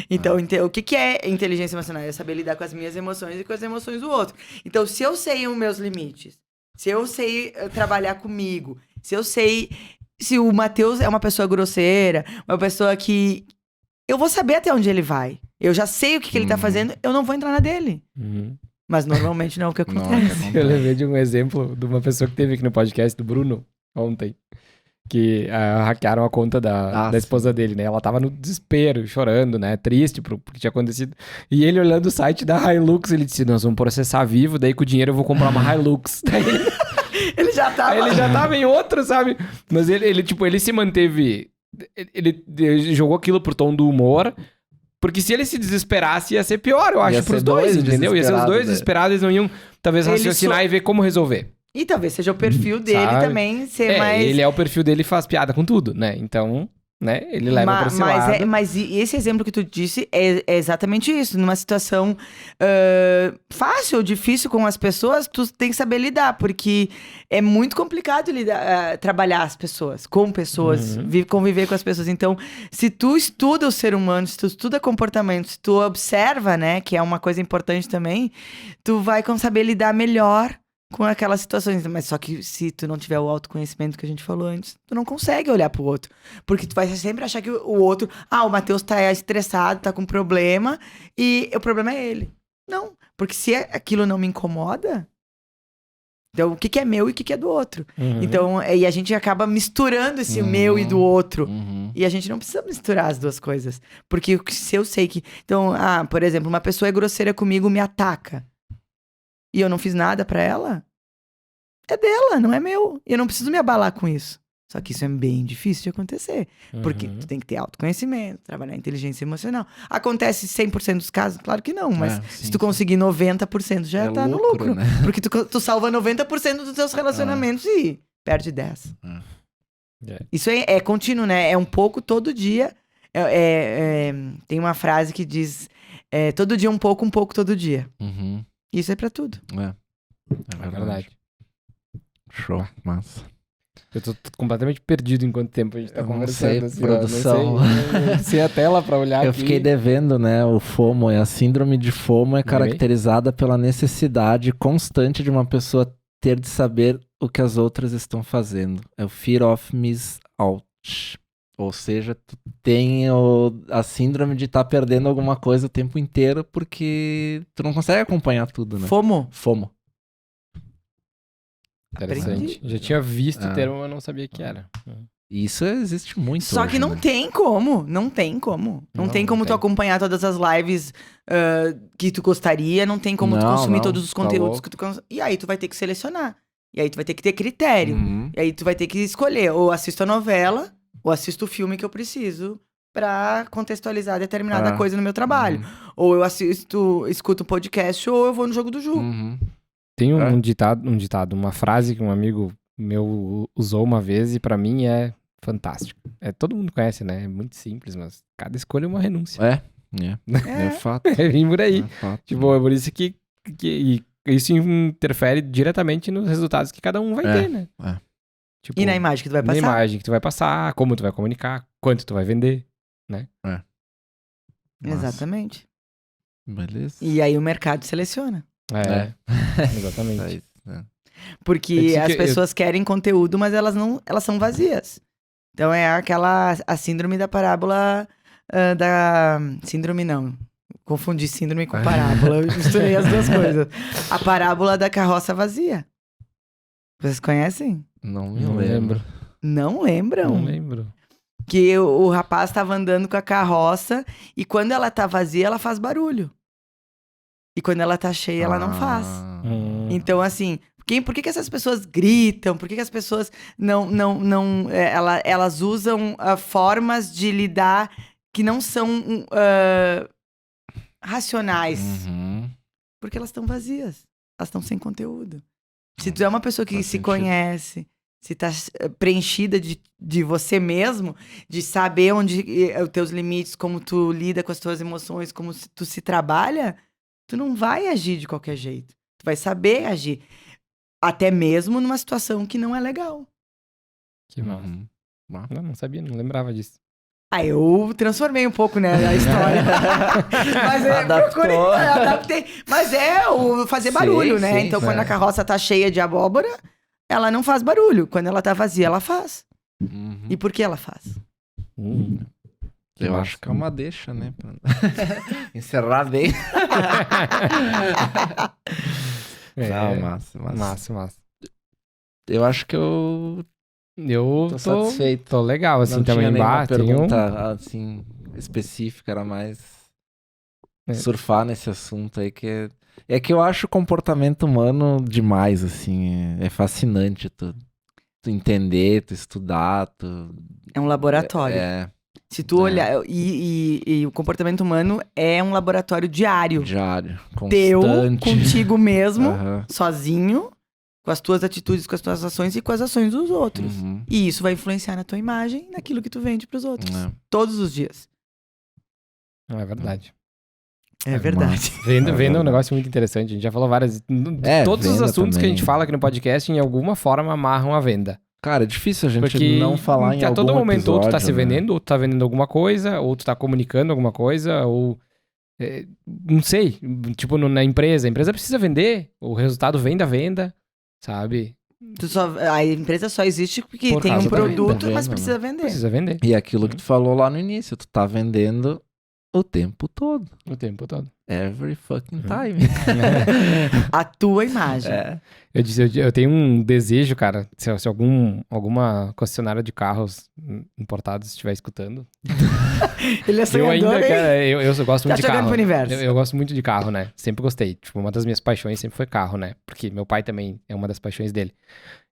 Então, o que é inteligência emocional? É saber lidar com as minhas emoções e com as emoções do outro. Então, se eu sei os meus limites, se eu sei trabalhar comigo, se eu sei... Se o Matheus é uma pessoa grosseira, uma pessoa que... Eu vou saber até onde ele vai. Eu já sei o que ele tá fazendo, eu não vou entrar na dele. Mas normalmente não é o que acontece. Eu lembrei de um exemplo de uma pessoa que teve aqui no podcast, do Bruno, ontem. Que hackearam a conta da esposa dele, né? Ela tava no desespero, chorando, né? Triste porque tinha acontecido. E ele olhando o site da Hilux, ele disse, nós vamos processar vivo, daí com o dinheiro eu vou comprar uma Hilux. Daí ele já tava em outro, sabe? Mas ele se manteve... Ele jogou aquilo pro tom do humor... Porque se ele se desesperasse, ia ser pior, eu acho, pros dois, entendeu? Ia ser os dois desesperados, eles não iam, talvez, raciocinar e ver como resolver. E talvez seja o perfil dele também ser mais... Ele é o perfil dele e faz piada com tudo, né? Então, né? Ele leva pra esse lado. Mas esse exemplo que tu disse é exatamente isso. Numa situação fácil ou difícil com as pessoas, tu tem que saber lidar, porque é muito complicado trabalhar as pessoas, com pessoas, conviver com as pessoas. Então, se tu estuda o ser humano, se tu estuda comportamento, se tu observa, né, que é uma coisa importante também, tu vai saber lidar melhor com aquelas situações. Mas só que se tu não tiver o autoconhecimento que a gente falou antes, tu não consegue olhar pro outro. Porque tu vai sempre achar que o outro... o Matheus tá estressado, tá com problema, e o problema é ele. Não, porque se aquilo não me incomoda, então o que é meu e o que é do outro. Então, e a gente acaba misturando esse meu e do outro. E a gente não precisa misturar as duas coisas. Porque se eu sei que... Então, por exemplo, uma pessoa é grosseira comigo, me ataca. E eu não fiz nada pra ela, é dela, não é meu. E eu não preciso me abalar com isso. Só que isso é bem difícil de acontecer. Porque tu tem que ter autoconhecimento, trabalhar inteligência emocional. Acontece 100% dos casos? Claro que não, mas se tu conseguir 90% já tá no lucro. Né? Porque tu salva 90% dos teus relacionamentos e perde 10%. Isso é contínuo, né? É um pouco todo dia. Tem uma frase que diz, todo dia um pouco todo dia. Isso é pra tudo. É verdade. Show, massa. Eu tô completamente perdido em quanto tempo a gente tá Eu não conversando. sei, assim, produção. Não sei a tela pra olhar Eu aqui. fiquei devendo, né? O FOMO, a síndrome de FOMO é caracterizada pela necessidade constante de uma pessoa ter de saber o que as outras estão fazendo. É o Fear of Miss Out. Ou seja, tu tem a síndrome de estar perdendo alguma coisa o tempo inteiro porque tu não consegue acompanhar tudo, né? FOMO. Interessante. Já tinha visto o termo, mas não sabia que era. E isso existe muito. Só que não tem como. Não tem como. Não tem como tu acompanhar todas as lives que tu gostaria. Não tem como tu consumir todos os conteúdos que tu... E aí tu vai ter que selecionar. E aí tu vai ter que ter critério. E aí tu vai ter que escolher. Ou assisto a novela, ou assisto o filme que eu preciso pra contextualizar determinada coisa no meu trabalho. Ou eu escuto um podcast, ou eu vou no jogo do Ju. Tem um ditado, uma frase que um amigo meu usou uma vez e pra mim é fantástico. Todo mundo conhece, né? É muito simples, mas cada escolha é uma renúncia. É fato. É bem por aí. É fato. Tipo, é por isso que isso interfere diretamente nos resultados que cada um vai ter, né? Tipo, e na imagem que tu vai passar. Na imagem que tu vai passar, como tu vai comunicar, quanto tu vai vender, né? Exatamente. Beleza. E aí o mercado seleciona. Exatamente. Porque as pessoas querem conteúdo, mas elas são vazias. Então é a síndrome da parábola síndrome não. Confundi síndrome com parábola. Eu misturei as duas coisas. A parábola da carroça vazia. Vocês conhecem? Não lembro. Não lembram? Não lembro. Que o rapaz estava andando com a carroça e quando ela tá vazia, ela faz barulho. E quando ela tá cheia, ela não faz. Então, assim, por que essas pessoas gritam? Por que as pessoas elas usam formas de lidar que não são racionais? Porque elas estão vazias. Elas estão sem conteúdo. Se tu é uma pessoa que se conhece, se tá preenchida de você mesmo, de saber onde os teus limites, como tu lida com as tuas emoções, como tu se trabalha, tu não vai agir de qualquer jeito. Tu vai saber agir. Até mesmo numa situação que não é legal. Que mal. Não sabia, não lembrava disso. Eu transformei um pouco, né, a história. Mas adaptei. Mas o fazer barulho, né? Então, quando a carroça tá cheia de abóbora, ela não faz barulho. Quando ela tá vazia, ela faz. E por que ela faz? Eu acho que é uma deixa, né? Pra encerrar bem. Massa. Eu acho que eu tô satisfeito. Tô legal, assim, não também. Tinha nenhuma pergunta assim, específica, era mais surfar nesse assunto aí, que é que eu acho o comportamento humano demais, assim, é fascinante tu entender, tu estudar, É um laboratório. Se tu olhar, e o comportamento humano é um laboratório diário. Constante. Teu, contigo mesmo, sozinho, com as tuas atitudes, com as tuas ações e com as ações dos outros. Uhum. E isso vai influenciar na tua imagem, naquilo que tu vende pros outros. É. Todos os dias. Não é verdade. É verdade. Venda é um negócio muito interessante. A gente já falou várias. Todos os venda assuntos que a também. gente fala aqui no podcast, em alguma forma, amarram a venda. Cara, é difícil a gente Porque não falar em a algum todo momento, ou tu tá episódio, se né? vendendo, ou tu tá vendendo alguma coisa, ou tu tá comunicando alguma coisa, ou. Não sei. Tipo, na empresa. A empresa precisa vender. O resultado vem da venda, sabe? A empresa só existe porque Por tem causa um da venda. produto, mas Venda, precisa vender. Precisa vender. E aquilo que tu falou lá no início, tu tá vendendo o tempo todo. O tempo todo. Every fucking Uhum. time. A tua imagem. É. Eu tenho um desejo, cara, se alguma concessionária de carros importados estiver escutando. Ele é Eu sonhador, ainda, hein? cara, eu gosto Tá muito de jogando carro. pro universo. Eu gosto muito de carro, né? Sempre gostei. Tipo, uma das minhas paixões sempre foi carro, né? Porque meu pai também é uma das paixões dele.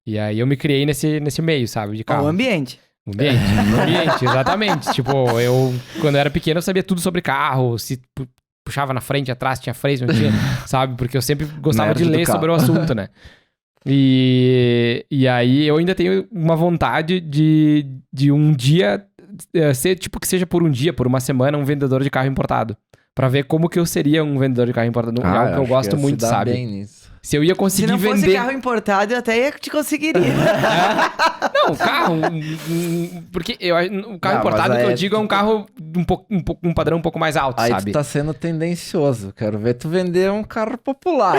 E aí eu me criei nesse meio, sabe? De Ó, carro. o ambiente. O ambiente, exatamente. Tipo, quando eu era pequeno, eu sabia tudo sobre carro, se puxava na frente, atrás, tinha freio, não tinha, sabe? Porque eu sempre gostava Nerd de do ler carro. sobre o assunto, né? E aí eu ainda tenho uma vontade de um dia ser, tipo, que seja por um dia, por uma semana, um vendedor de carro importado. Pra ver como que eu seria um vendedor de carro importado. É algo que eu gosto muito, sabe? Bem nisso. Se eu ia Se conseguir não fosse vender... carro importado, eu até ia te conseguiria. Não, carro. Porque o carro Não, importado mas que eu aí digo é um carro um padrão um pouco mais alto, Aí sabe? tu tá sendo tendencioso. Quero ver tu vender um carro popular.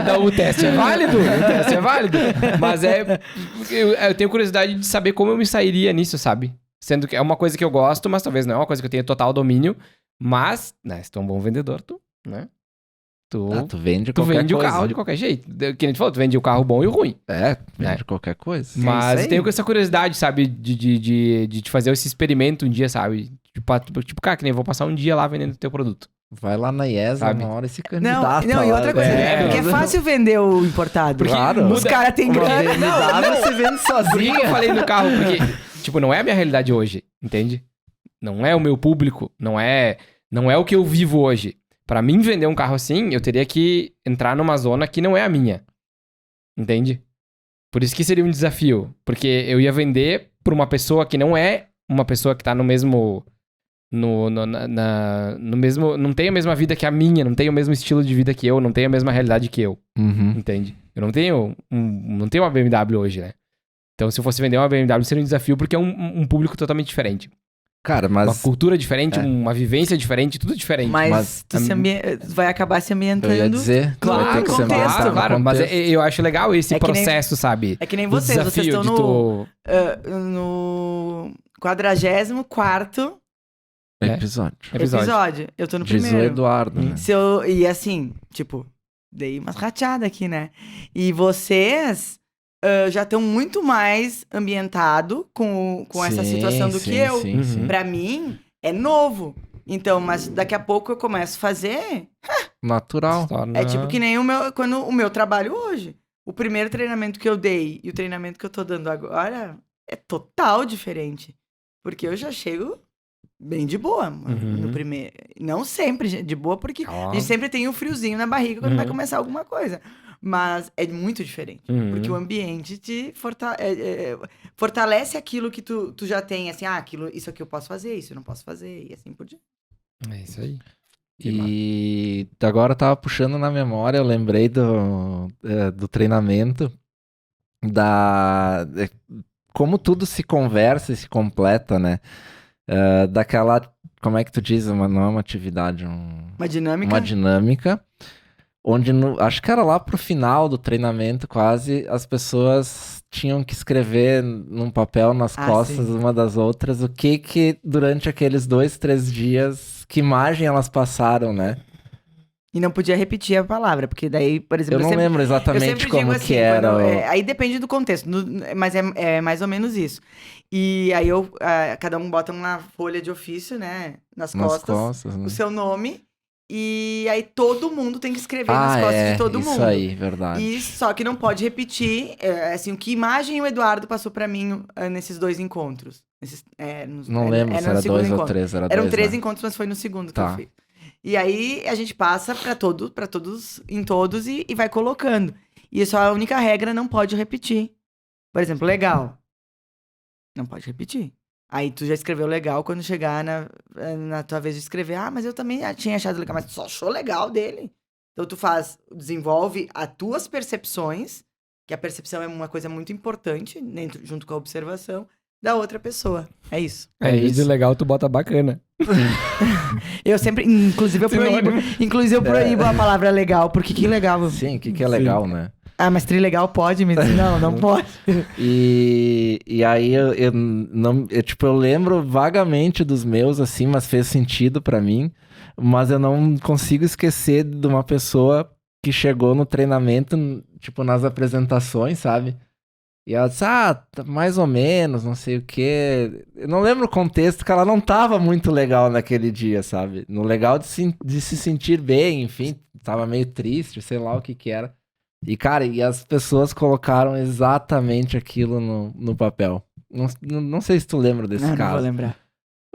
Não, o teste é válido. O teste é válido. Mas eu tenho curiosidade de saber como eu me sairia nisso, sabe? Sendo que é uma coisa que eu gosto, mas talvez não é uma coisa que eu tenha total domínio. Mas, né, se tu é um bom vendedor, né? Tu vende Tu qualquer vende coisa. o carro de qualquer jeito. Que nem tu falou, tu vende o carro bom e o ruim. É, vende É. qualquer coisa. Mas isso aí. tenho essa curiosidade, sabe? De te fazer esse experimento um dia, sabe? Tipo, cara, que nem vou passar um dia lá vendendo teu produto. Vai lá na IESA Sabe? uma hora e se Não, candidata não, e lá. outra coisa, É. porque é fácil vender o importado. Porque Claro. Os caras têm Uma grana. BMW você vende Por que sozinho. eu falei no carro? Porque, tipo, não é a minha realidade hoje, entende? Não é o meu público, não é o que eu vivo hoje. Pra mim vender um carro assim, eu teria que entrar numa zona que não é a minha. Entende? Por isso que seria um desafio. Porque eu ia vender pra uma pessoa que não é uma pessoa que tá no mesmo... no mesmo... Não tem a mesma vida que a minha, não tem o mesmo estilo de vida que eu, não tem a mesma realidade que eu. Uhum. Entende? Eu não tenho uma BMW hoje, né? Então, se eu fosse vender uma BMW, seria um desafio porque é um público totalmente diferente. Cara, Uma mas cultura diferente, é. uma vivência diferente, tudo diferente. Mas tu vai acabar se eu ambientando. ia dizer, Claro, vai ter que ser contexto. ambientado no Claro, mas contexto. eu acho legal esse É que nem- processo, sabe? É que nem O vocês desafio estão de no 44º Episódio. episódio. Eu tô no Diz o primeiro. Eduardo, né? E assim, tipo, dei umas rateadas aqui, né? E vocês já estão muito mais ambientados com essa Sim, situação do sim, que eu. Sim, sim. Pra mim, é novo. Então, mas daqui a pouco eu começo a fazer. Natural. É tipo que nem o meu trabalho hoje. O primeiro treinamento que eu dei e o treinamento que eu tô dando agora é total diferente. Porque eu já chego bem de boa no primeiro. Não sempre de boa, porque a gente sempre tem um friozinho na barriga quando vai começar alguma coisa. Mas é muito diferente. Porque o ambiente te fortalece aquilo que tu já tem, assim, isso aqui eu posso fazer, isso eu não posso fazer, e assim por diante. É isso aí. E agora eu tava puxando na memória, eu lembrei do treinamento, como tudo se conversa e se completa, né? Daquela, como é que tu diz? Não é uma atividade, Uma dinâmica. uma dinâmica, onde acho que era lá pro final do treinamento quase, as pessoas tinham que escrever num papel nas costas sim. uma das outras o que durante aqueles 2-3 dias, que imagem elas passaram, né? E não podia repetir a palavra, porque daí, por exemplo, Eu não sempre- lembro eu exatamente sempre como digo que assim, era. aí depende do contexto, mas é mais ou menos isso. E aí cada um bota uma folha de ofício, né, nas costas, né? o seu nome, e aí todo mundo tem que escrever nas costas de todo isso mundo. aí, verdade. E só que não pode repetir, assim, que imagem o Eduardo passou pra mim nesses 2 encontros. Não lembro se no era segundo 2 ou encontro. 3, era 2, Eram 3 né? encontros, mas foi no segundo que Tá. eu fiz. E aí a gente passa pra todos, em todos e vai colocando. E só a única regra, não pode repetir. Por exemplo, legal. Não pode repetir. Aí tu já escreveu legal, quando chegar na tua vez de escrever, mas eu também tinha achado legal, mas tu só achou legal dele. Então tu desenvolve as tuas percepções, que a percepção é uma coisa muito importante, junto com a observação da outra pessoa. É isso. É isso. Legal, tu bota bacana. Eu sempre, inclusive eu proíbo a palavra legal, porque que legal. Sim, o que é legal, né? Mas trilegal pode me dizer, não pode. E aí eu lembro vagamente dos meus, assim, mas fez sentido pra mim. Mas eu não consigo esquecer de uma pessoa que chegou no treinamento, tipo, nas apresentações, sabe? E ela disse, mais ou menos, não sei o quê. Eu não lembro o contexto, que ela não tava muito legal naquele dia, sabe? No legal de se sentir bem, enfim, tava meio triste, sei lá o que era. E, cara, as pessoas colocaram exatamente aquilo no papel. Não sei se tu lembra desse caso. Não vou lembrar.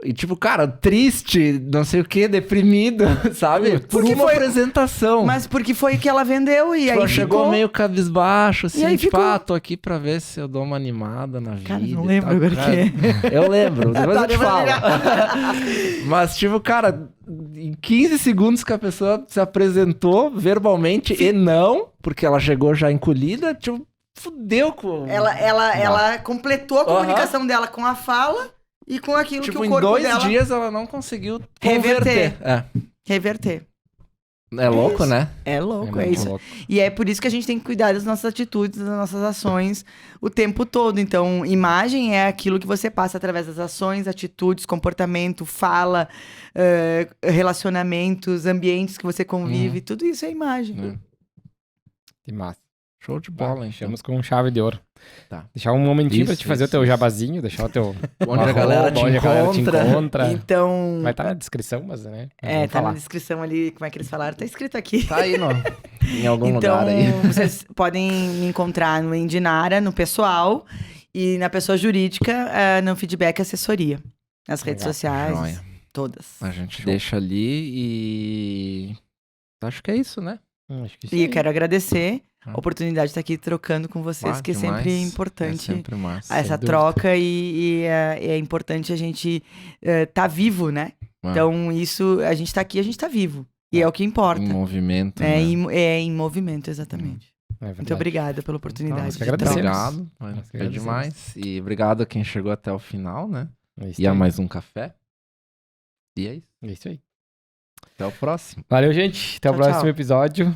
E tipo, cara, triste, não sei o que, deprimido, sabe? Por uma apresentação. Mas porque foi que ela vendeu e tipo, aí chegou meio cabisbaixo, assim, aí tipo, tô aqui pra ver se eu dou uma animada na vida. Cara, não lembro agora o que Eu lembro, depois eu te falo. Mas tipo, cara, em 15 segundos que a pessoa se apresentou verbalmente e não, porque ela chegou já encolhida, tipo, fudeu com... Ela completou a comunicação dela com a fala... E com aquilo tipo, que o corpo dela... em 2 dias ela não conseguiu reverter. Reverter. É louco, né? É louco, é muito isso. louco. E é por isso que a gente tem que cuidar das nossas atitudes, das nossas ações o tempo todo. Então, imagem é aquilo que você passa através das ações, atitudes, comportamento, fala, relacionamentos, ambientes que você convive. Tudo isso é imagem. Que massa. Show de bola, hein? Fechamos com chave de ouro. Tá. Deixar um momentinho pra te fazer o teu jabazinho, deixar o teu... Onde a galera te encontra. Então... Vai estar na descrição, mas, né? Tá na descrição ali, como é que eles falaram? Tá escrito aqui. Tá aí, em algum lugar aí. Então, vocês podem me encontrar no Endinara, no pessoal, e na pessoa jurídica, no Feedback Assessoria. Nas redes sociais, Joia. Todas. A gente deixa ali e... Acho que é isso, né? Acho que E eu quero agradecer a oportunidade de estar aqui trocando com vocês, que demais. é sempre importante sempre massa. essa troca e é importante a gente tá vivo, né? Então, isso, a gente tá aqui, a gente tá vivo. E é o que importa. Em movimento, né? né? Em movimento, exatamente. Muito obrigada pela oportunidade. Obrigado. É demais. E obrigado a quem chegou até o final, né? E a mais um café. E é isso. É isso aí. Até o próximo. Valeu, gente. Até o próximo episódio.